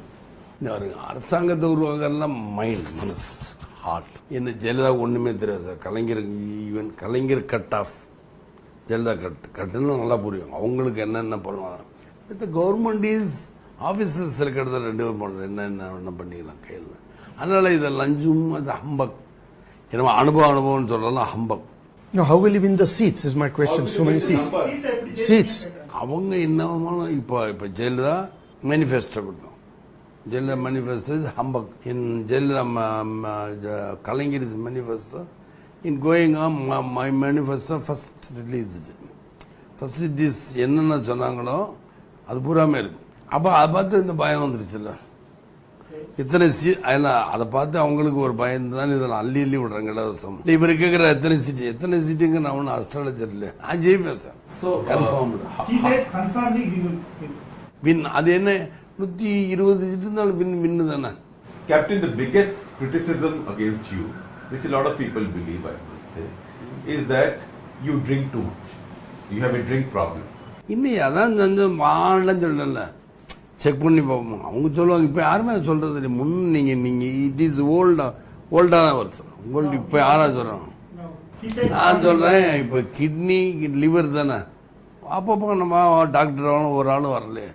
அரசாங்கத்தை உருவாக்கலாம் mind, மனசு, heart. என்ன ஜெயலலிதா ஒன்றுமே தெரியாது sir. கலைஞருக்கு even கலைஞர் cut off, Jayalalithaa கட்டுன்னு நல்லா புரியும் அவங்களுக்கு என்னென்ன பண்ணுவாங்க. இந்த கவர்மெண்ட் இஸ் ஆஃபீஸர்ஸ் இருக்கிறத 2 பேர் பண்ணுறது என்ன பண்ணிக்கலாம் கையில். அதனால இதை லஞ்சும் அது ஹம்பக், என்ன அனுபவம்னு சொல்லலாம் humbug. Now, how will you win the seats is my question. So many seats. அவங்க என்ன இப்போ ஜெயலலிதா மேனிஃபெஸ்டோ கொடுத்தோம். Jayalalitha manifesto is humbug. In Jayalalitha Kalangiri's manifesto, in going on, my manifesto first released. First this என்னென்ன சொன்னாங்களோ அது பூராமே இருக்கு. அப்போ அதை பார்த்து இந்த பயம் வந்துருச்சுல்ல. இத்தனை அதை பார்த்து அவங்களுக்கு ஒரு பயம் தான் இதில் அள்ளி விடுறாங்க இலவசம். இவர் கேட்குற எத்தனை சீட்டுங்க நான் ஒன்றும் அஸ்ட்ராலஜர் இல்லை, நான் ஜெயிப்பேன் சார் கன்ஃபார்ம். வின் அது என்ன 120 சீட்டு இருந்தாலும் வின்னு தானே. Captain, the biggest criticism against you, which a lot of people believe, I must say, is that you drink too much. You have a drink problem. இன்னும் அதான் கொஞ்சம் வாழன்னு சொல்லல, செக் பண்ணி பார்ப்போம். அவங்க சொல்லுவாங்க, இப்போ யாருமே சொல்றது இல்லை. நீங்க இட் இஸ் ஓல்டான வருஷம் உங்களுக்கு இப்போ யாரா சொல்றாங்க. நான் சொல்றேன் இப்போ கிட்னி லிவர் தானே. அப்பப்போ நம்ம டாக்டர் ஒரு ஆளும் வரலையே,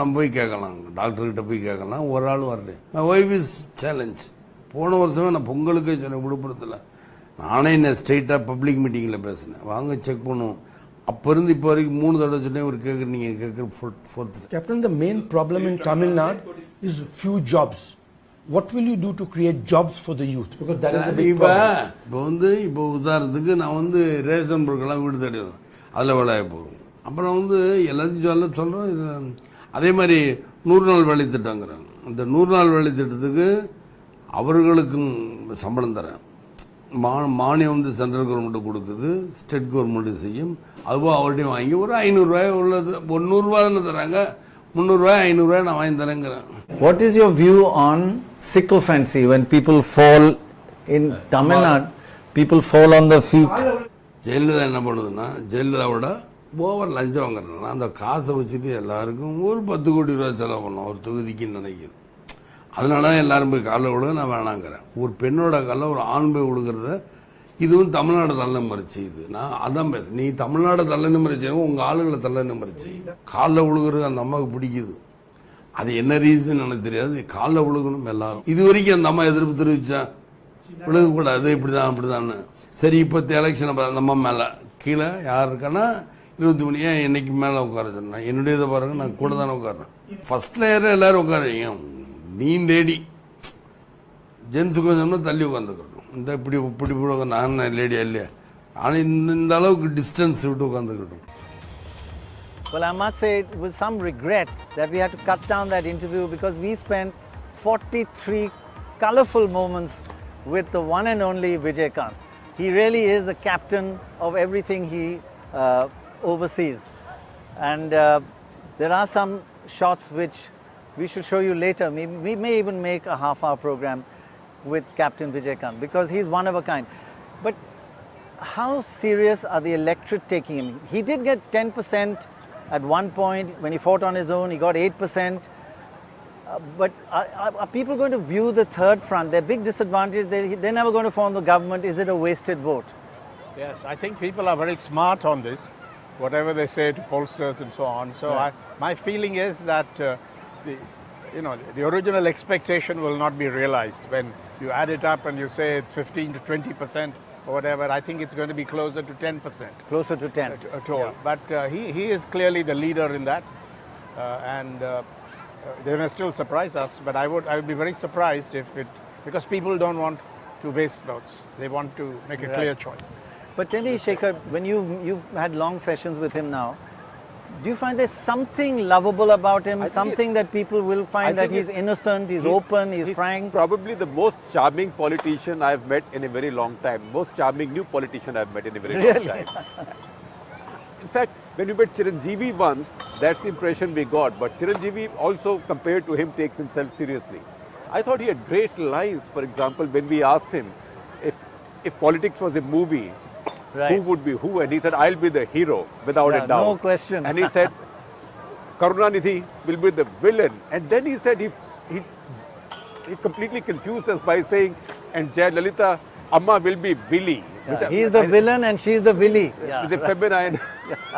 நம்ம போய் கேட்கலாம், டாக்டர்கிட்ட போய் கேட்கலாம், ஒரு ஆள் வரல. My wife is challenge. போன வருஷமே நான் பொங்கலுக்கே சொன்னேன் விழுப்புரத்தில். நானே என்ன ஸ்ட்ரெயிட்டாக பப்ளிக் மீட்டிங்கில் பேசினேன், வாங்க செக் பண்ணுவோம். அப்போ இருந்து இப்போ வரைக்கும் 3 தடவை சொன்னேன். ஒரு நீங்கள் கேட்குற 4th. Captain, the main problem in Tamil Nadu is few jobs. What will you do to create jobs for the youth? Because that is a big problem. இப்போ உதாரணத்துக்கு நான் ரேஷன் பொருட்கள்லாம் வீடு தேடுவேன், அதில் விளைய போகும். அப்புறம் எல்லாத்தையும் சொல்கிறோம். இது அதே மாதிரி 100 நாள் வேலை திட்டங்கிறாங்க. அந்த 100 நாள் வேலை திட்டத்துக்கு அவர்களுக்கும் சம்பளம் தரேன். மானியம் சென்ட்ரல் கவர்மெண்ட் கொடுக்குது, ஸ்டேட் கவர்மெண்ட் செய்யும். அதுவும் அவர்கிட்டையும் வாங்கி ஒரு 500 ரூபாய் உள்ளது, 100 ரூபாய் தானே தராங்க, 300 ரூபாய் 500 ரூபாய் நான் வாங்கி தரேங்கிறேன். What is your view on sycophancy when people fall in Tamil Nadu, people fall on their feet. Jayalalithaa என்ன பண்ணுதுன்னா, ஜெயலலிதாவோட ஓவர் லஞ்சம் வாங்குறதுனா அந்த காசை வச்சுட்டு எல்லாருக்கும் ஒரு 10 கோடி ரூபாய் செலவு பண்ணோம் ஒரு தொகுதிக்குன்னு நினைக்குது. அதனால தான் எல்லாரும் போய் காலைல விழுக நான் வேணாங்கிறேன். ஒரு பெண்ணோட காலில் ஒரு ஆண் போய் விழுகிறத இதுவும் தமிழ்நாடு தள்ள மறிச்சு. இது நான் அதான் பேச, நீ தமிழ்நாடு தள்ள மறிச்சு உங்க ஆளுகளை தள்ள மறிச்சு. காலில் விழுகிறது அந்த அம்மாவுக்கு பிடிக்குது. அது என்ன ரீசன் எனக்கு தெரியாது. காலில் விழுகணும் எல்லாரும். இது வரைக்கும் அந்த அம்மா எதிர்ப்பு தெரிவிச்சா விழுகக்கூடாது இப்படிதான் அப்படிதான். சரி, இப்போ எலெக்ஷன் நம்ம மேல கீழே யார் இருக்கான்னா 23 ஏன் என்னைக்கு மேல உட்கார சொன்னா என்னுடைய இதை பாருங்க, நான் கூட தானே உட்காரேன். ஃபர்ஸ்ட் லேயர் எல்லாரும் உட்காருங்க. நீ லேடி ஜென்ஸுக்கு கொஞ்சம் தள்ளி உட்காந்துக்கணும். இந்த இப்படி இப்படி நான் லேடியா இல்லையா, ஆனால் இந்த அளவுக்கு டிஸ்டன்ஸ் விட்டு உட்காந்துக்கட்டும். Well, I must say with some regret that we had to cut down that interview because we spent 43 colorful moments with the one and only Vijaykanth. He really is a captain of everything he oversees. And there are some shots which we should show you later. We may even make a half-hour program with Captain Vijaykanth because he's one of a kind. But how serious are the electorate taking him? He did get 10% at one point when he fought on his own. He got 8%. But are people going to view the third front? Their big disadvantage, they're never going to form the government. Is it a wasted vote? Yes, I think people are very smart on this, whatever they say to pollsters and so on. So Right. my feeling is that the original expectation will not be realized. When you add it up and you say it's 15 to 20% or whatever, I think it's going to be closer to 10%. Closer to 10. At all. Yeah. But he is clearly the leader in that, and they may still surprise us. But I would be very surprised because people don't want to waste votes. They want to make a clear choice. But tell me, Shekhar, when you've had long sessions with him now, do you find there's something lovable about him? Something that people will find that he's innocent, he's open, he's frank? Probably the most charming politician I've met in a very long time. Most charming new politician I've met in a very long time. In fact, when we met Chiranjeevi once, that's the impression we got. But Chiranjeevi also, compared to him, takes himself seriously. I thought he had great lines. For example, when we asked him if politics was a movie, Right. who would be who? And he said, I'll be the hero, without a doubt. No question. And he said, Karunanidhi will be the villain. And then he said, he completely confused us by saying, and Jayalalitha, Amma will be Willy. He's the villain and she's the Willy. The feminine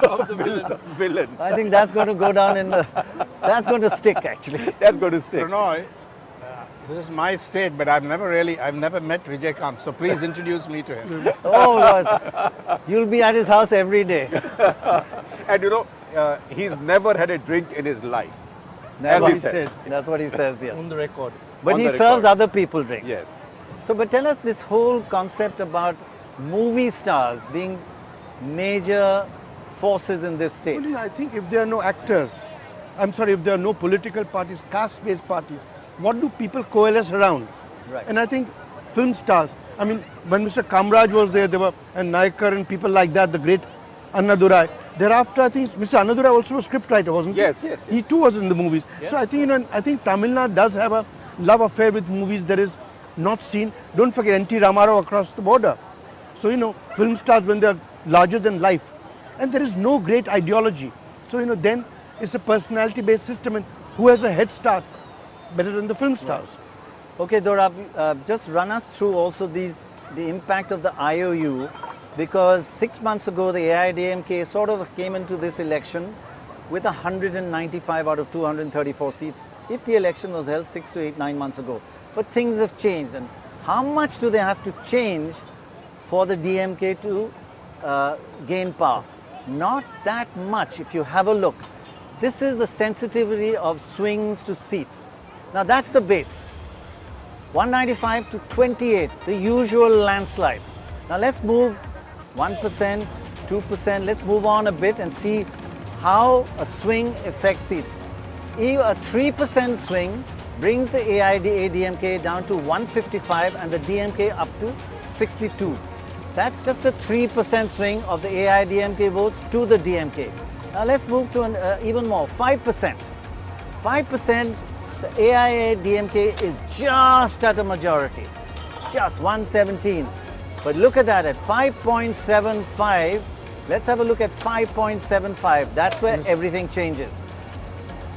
of the villain. I think that's going to go down that's going to stick actually. That's going to stick. Prannoy, this is my state, but I've never met Vijaykanth, so please introduce me to him. Oh Lord, you'll be at his house every day. And he's never had a drink in his life. That's As what he said. That's what he says, yes. On the record. But On he the serves record. other people drinks. Yes. So, but tell us this whole concept about movie stars being major forces in this state. Well, I think if there are no actors, if there are no political parties, caste-based parties, what do people coalesce around? Right. And I think film stars, when Mr. Kamraj was there were and Naikar and people like that, the great Annadurai. Thereafter, I think Mr. Annadurai also was a scriptwriter, wasn't he? Yes. He too was in the movies. So I think, I think Tamil Nadu does have a love affair with movies that is not seen. Don't forget N.T. Ramarao across the border. So, film stars when they're larger than life. And there is no great ideology. So, then it's a personality-based system, and who has a head start better than the film stars? Right. Okay, Dorab, just run us through also the impact of the IOU, because 6 months ago the AIADMK sort of came into this election with 195 out of 234 seats if the election was held 6 to 9 months ago. But things have changed, and how much do they have to change for the DMK to gain power? Not that much if you have a look. This is the sensitivity of swings to seats. Now that's the base. 195 to 28, the usual landslide. Now let's move 1%, 2%, let's move on a bit and see how a swing affects seats. A 3% swing brings the AIADMK down to 155 and the DMK up to 62. That's just a 3% swing of the AIADMK votes to the DMK. Now let's move to even more, 5%. 5%, the AIADMK is just at a majority. just 117. But look at that, at 5.75, let's have a look at 5.75. That's where everything changes.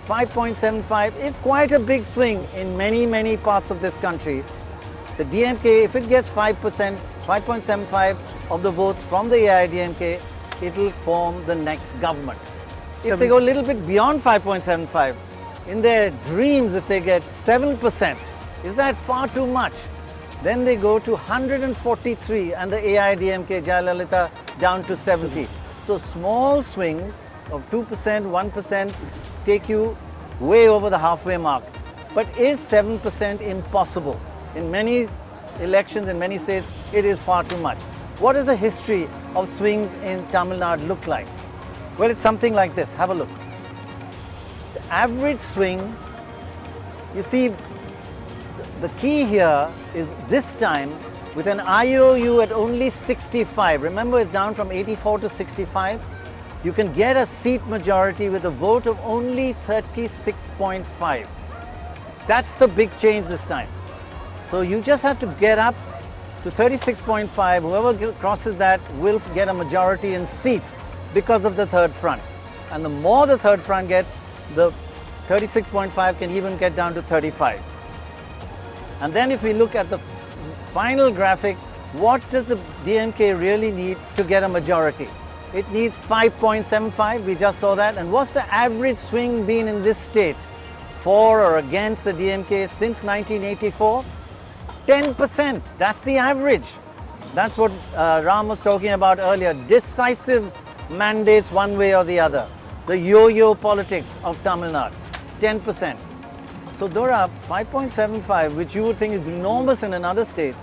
5.75 is quite a big swing in many, many parts of this country. The DMK, if it gets 5%, 5.75 of the votes from the AIADMK, it will form the next government. If they go a little bit beyond 5.75, in their dreams, if they get 7%, is that far too much? Then they go to 143 and the AIADMK, Jayalalitha, down to 70. So small swings of 2%, 1% take you way over the halfway mark. But is 7% impossible? In many elections in many states, it is far too much. What does the history of swings in Tamil Nadu look like? Well, it's something like this. Have a look. The average swing, you see, the key here is this time with an IOU at only 65. Remember, it's down from 84 to 65. You can get a seat majority with a vote of only 36.5. That's the big change this time. So you just have to get up to 36.5. Whoever crosses that will get a majority in seats because of the third front. And the more the third front gets, the 36.5 can even get down to 35. And then if we look at the final graphic, what does the DMK really need to get a majority? It needs 5.75, we just saw that. And what's the average swing been in this state for or against the DMK since 1984? 10%, that's the average. That's what Ram was talking about earlier, decisive mandates one way or the other. The yo-yo politics of Tamil Nadu, 10%. So Dorab, 5.75, which you would think is enormous in another state,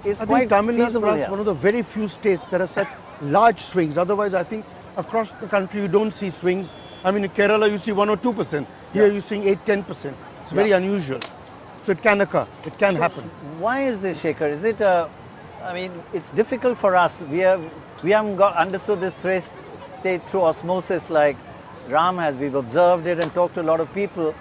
is I quite think Tamil Nadu feasible is here. one of the very few states that have such large swings. Otherwise, I think across the country you don't see swings. I mean, in Kerala you see 1 or 2%. Here you're seeing 8-10%. It's very unusual. So it can occur. It can happen. Why is this, Shekhar? Is it I mean, it's difficult for us. We haven't understood this state through osmosis like Ram has. We've observed it and talked to a lot of people.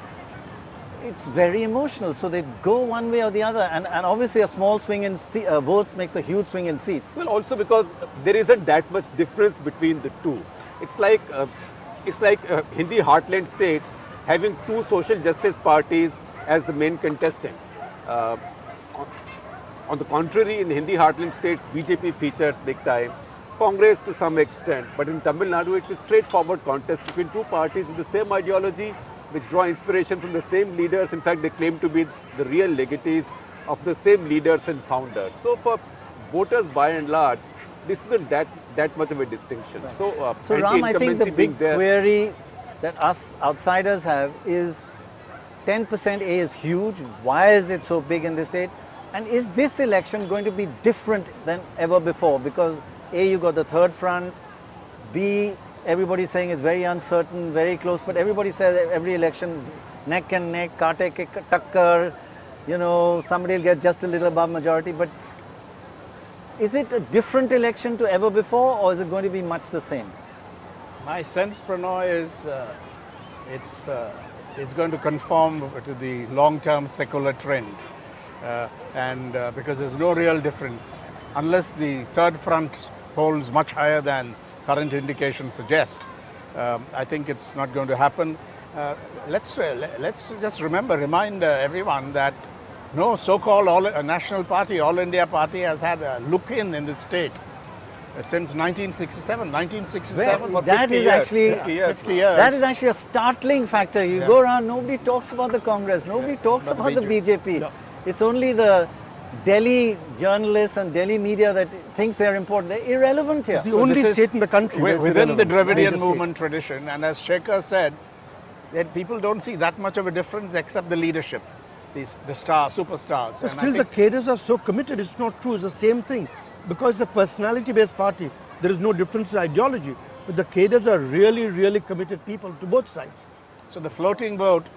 It's very emotional. So they go one way or the other. And obviously a small swing in votes makes a huge swing in seats. Well, also because there isn't that much difference between the two. It's like Hindi heartland state having two social justice parties as the main contestants. On the contrary, in the Hindi heartland states, BJP features big time, Congress to some extent, but in Tamil Nadu it's a straightforward contest between two parties with the same ideology, which draw inspiration from the same leaders. In fact, they claim to be the real legatees of the same leaders and founders. So for voters by and large, this isn't that much of a distinction. So, So Ram, I think the big query that us outsiders have is 10% A is huge. Why is it so big in this state? And is this election going to be different than ever before? Because A, you got the third front. B, everybody's saying it's very uncertain, very close. But everybody says every election is neck and neck, kaate ke takkar. You know, somebody will get just a little above majority. But is it a different election to ever before, or is it going to be much the same? My sense, Prannoy, is it's going to conform to the long-term secular trend. Because there's no real difference, unless the third front polls much higher than current indications suggest. I think it's not going to happen. Let's just remind everyone that no so-called national party, All India party, has had a look-in the state since 1967. 1967 for 50 years. 50 years. That is actually a startling factor. You go around, nobody talks about the Congress, nobody talks about the BJP. No. It's only the Delhi journalists and Delhi media that thinks they're important. They're irrelevant here. It's the only state in the country within the Dravidian movement tradition. And as Shekhar said, that people don't see that much of a difference except the leadership, the superstars. But still the cadres are so committed. It's not true. It's the same thing. Because it's a personality-based party, there is no difference in ideology. But the cadres are really, really committed people to both sides. So the floating vote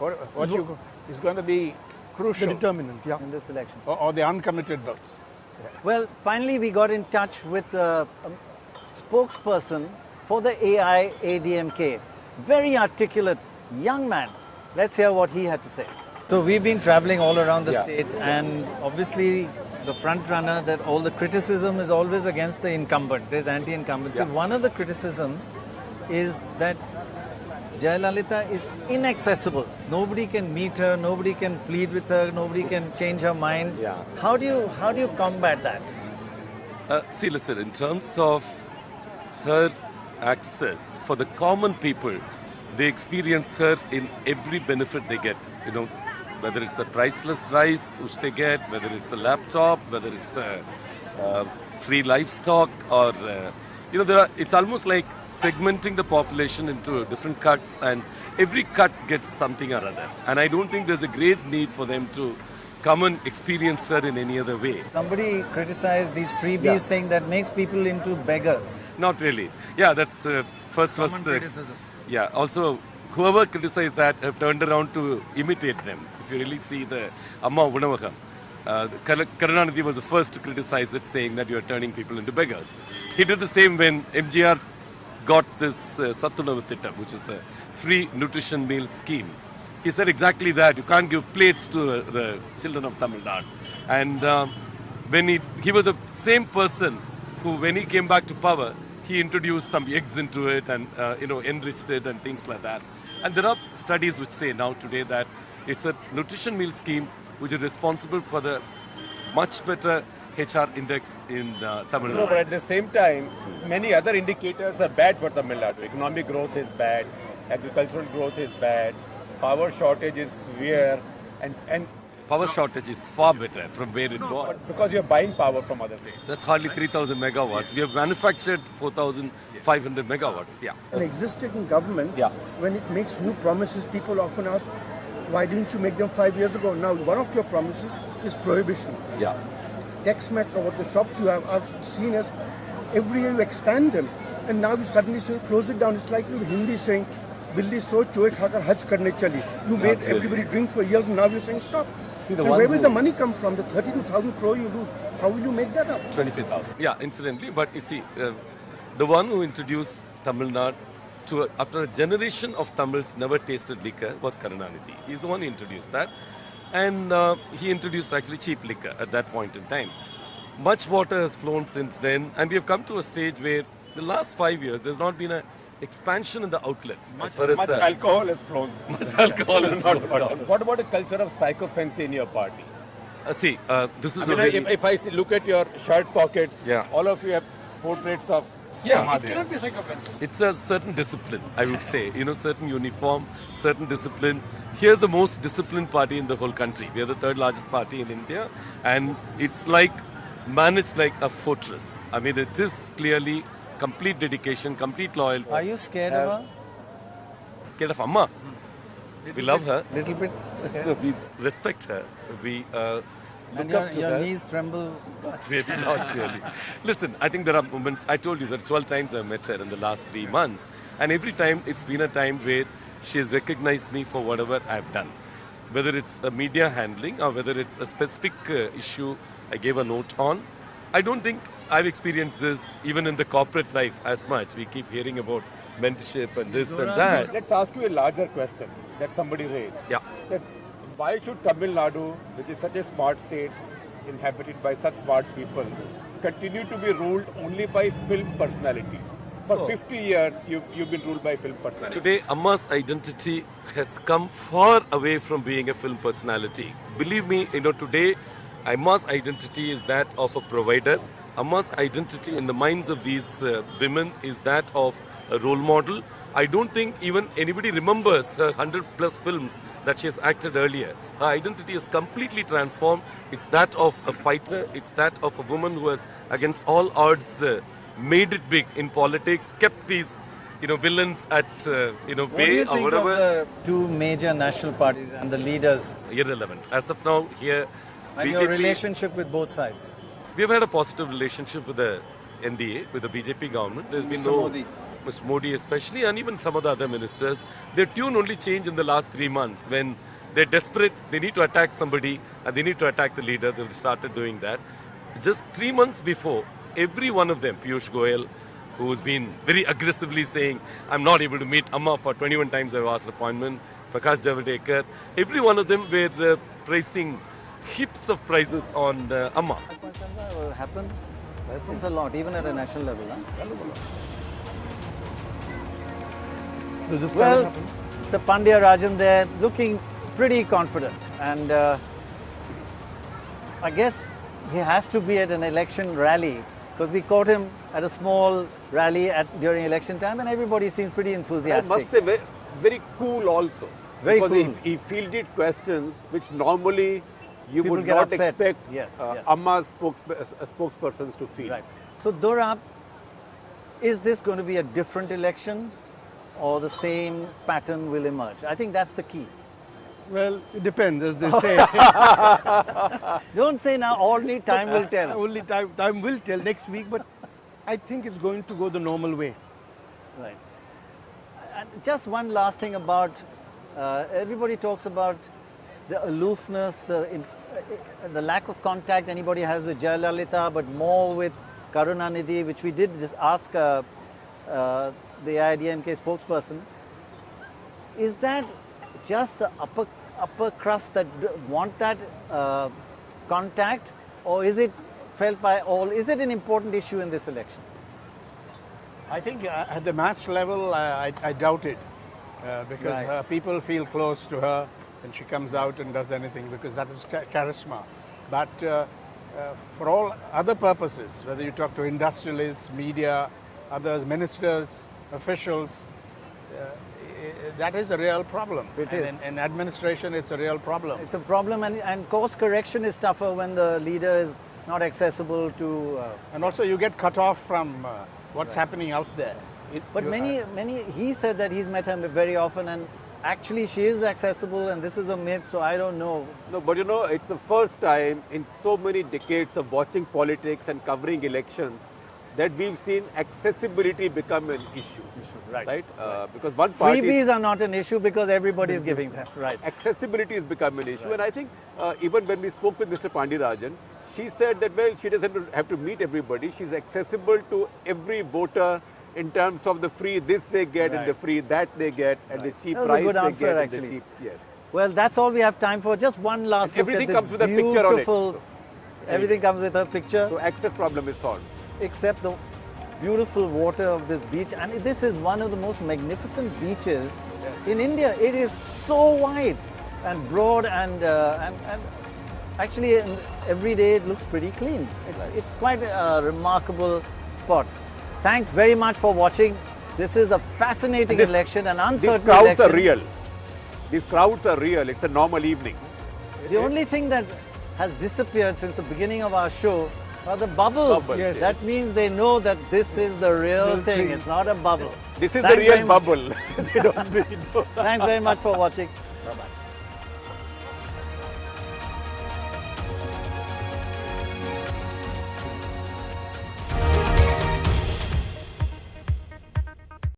is going to be crucial. The determinant, in this election. Or the uncommitted votes. Yeah. Well, finally we got in touch with a spokesperson for the AIADMK. Very articulate young man. Let's hear what he had to say. So we've been traveling all around the state, and obviously the front runner, that all the criticism is always against the incumbent. There's anti-incumbency. One of the criticisms is that Jayalalitha is inaccessible. Nobody can meet her, nobody can plead with her, nobody can change her mind. Yeah. How do you combat that? See, listen, in terms of her access for the common people, they experience her in every benefit they get. You know, whether it's the priceless rice which they get, whether it's the laptop, whether it's the free livestock, or it's almost like segmenting the population into different cuts, and every cut gets something or other. And I don't think there's a great need for them to come and experience her in any other way. Somebody criticized these freebies saying that makes people into beggars. Not really. Yeah, that's first was criticism. Yeah, also whoever criticized that have turned around to imitate them. If you really see the Amma Unavagam, Karunanidhi was the first to criticize it, saying that you are turning people into beggars. He did the same when MGR got this Sattunavu Thittam, which is the free nutrition meal scheme. He said exactly that. You can't give plates to the children of Tamil Nadu. And when he was the same person who, when he came back to power, he introduced some eggs into it and enriched it and things like that. And there are studies which say now today that it's a nutrition meal scheme which is responsible for the much better HR index in Tamil Nadu. No, but at the same time, many other indicators are bad for Tamil Nadu. Economic growth is bad, agricultural growth is bad, power shortage is severe, and Power shortage is far better from where it was. because you're buying power from other states. That's hardly 3,000 megawatts. We have manufactured 4,500 megawatts. Yeah. An existing government, when it makes new promises, people often ask, why didn't you make them 5 years ago? Now, one of your promises is prohibition. Yeah. Tex-Mex or what the shops you have seen as every year you expand them, and now you suddenly say close it down. It's like Hindi saying, "Billi so choy khakar haj karne chali." You made everybody drink for years, and now you're saying stop. And where will the money come from? The 32,000 crore you lose, how will you make that up? 25,000. Yeah, incidentally, but you see, the one who introduced Tamil Nadu after a generation of Tamils never tasted liquor was Karunanidhi. He's the one who introduced that. And he introduced actually cheap liquor at that point in time. Much water has flown since then, and we have come to a stage where the last 5 years there's not been an expansion in the outlets. Much alcohol has flown. Much alcohol has flown. What about a culture of sycophancy in your party? This is if I look at your shirt pockets, Yeah. all of you have portraits of it cannot be psychopaths. It's a certain discipline, I would say. Certain uniform, certain discipline. Here's the most disciplined party in the whole country. We are the third largest party in India, and it's like managed like a fortress. I mean, it is clearly complete dedication, complete loyalty. Are you scared of her? Scared of Amma? We love her. Little bit scared? We respect her. We And look up to your her. knees tremble? Really, not really. Listen, I think there are moments, I told you that 12 times I've met her in the last 3 months. And every time it's been a time where she has recognized me for whatever I've done. Whether it's a media handling or whether it's a specific issue I gave a note on. I don't think I've experienced this even in the corporate life as much. We keep hearing about mentorship and this and that. Let's ask you a larger question that somebody raised. Yeah. That why should Tamil Nadu, which is such a smart state, inhabited by such smart people, continue to be ruled only by film personalities? For 50 years, you've been ruled by film personalities. Today, Amma's identity has come far away from being a film personality. Believe me, today, Amma's identity is that of a provider. Amma's identity in the minds of these women is that of a role model. I don't think even anybody remembers her 100 plus films that she has acted earlier. Her identity is completely transformed. It's that of a fighter. It's that of a woman who has, against all odds, made it big in politics, kept these villains at bay What do you or think whatever. of the two major national parties and the leaders Irrelevant. As of now, here, and your relationship with both sides? we have had a positive relationship with the NDA, with the BJP government. There's been Mr. Modi especially, and even some of the other ministers. Their tune only changed in the last 3 months when they're desperate, they need to attack somebody and they need to attack the leader. They've started doing that. Just 3 months before, every one of them, Piyush Goyal, who's been very aggressively saying, I'm not able to meet Amma for 21 times I've asked appointment, Prakash Javadekar, every one of them were praising heaps of prizes on Amma. Happens. It's a lot, even at a national level. Huh? Does this Well, happen? Mr. Pandya Rajan there looking pretty confident, and I guess he has to be at an election rally because we caught him at a small rally during election time, and everybody seems pretty I enthusiastic. must say, very cool also. Very because cool. he fielded questions which normally you People would get not upset. expect Yes, yes. Amma's spokespersons to field. Right. So, Dorab, is this going to be a different election or the same pattern will emerge? I think that's the key. Well, it depends, as they say. Don't say now, only time will tell. Only time will tell next week, but I think it's going to go the normal way. Right. And just one last thing about, everybody talks about the aloofness, the lack of contact anybody has with Jayalalitha, but more with Karunanidhi, which we did just ask the AIADMK spokesperson. Is that just the upper crust that want that contact, or is it felt by all? Is it an important issue in this election? I think at the mass level, I doubt it because Right. people feel close to her when she comes out and does anything because that is charisma. But for all other purposes, whether you talk to industrialists, media, others, ministers, officials, that is a real problem. It and is. In administration, it's a real problem. It's a problem, and course correction is tougher when the leader is not accessible to. And also, you get cut off from what's happening out there. But many, he said that he's met her very often, and actually she is accessible, and this is a myth, so I don't know. No, but you know, it's the first time in so many decades of watching politics and covering elections that we've seen accessibility become an issue. Right? Because one party... Freebies are not an issue because everybody is giving them. Right. Accessibility has become an issue. And I think even when we spoke with Mr. Pandirajan, she said that, well, she doesn't have to meet everybody. She's accessible to every voter in terms of the free this they get and the free that they get and the cheap That was a price good they answer, get actually. and the cheap... Yes. Well, that's all we have time for. Just one last look Everything at this comes with a picture on it. beautiful- Everything comes with a picture. So access problem is solved. Except the beautiful water of this beach, and this is one of the most magnificent beaches in India. It is so wide and broad, and actually every day it looks pretty clean. It's quite a remarkable spot. Thanks very much for watching. This is a fascinating election, an uncertain These crowds election. are real. These crowds are real. It's a normal evening. The only thing that has disappeared since the beginning of our show are the bubbles. Bubbles, yes. That means they know that this is the real thing. It's not a bubble. This is Thanks the real very much. bubble. They don't know. Thanks very much for watching.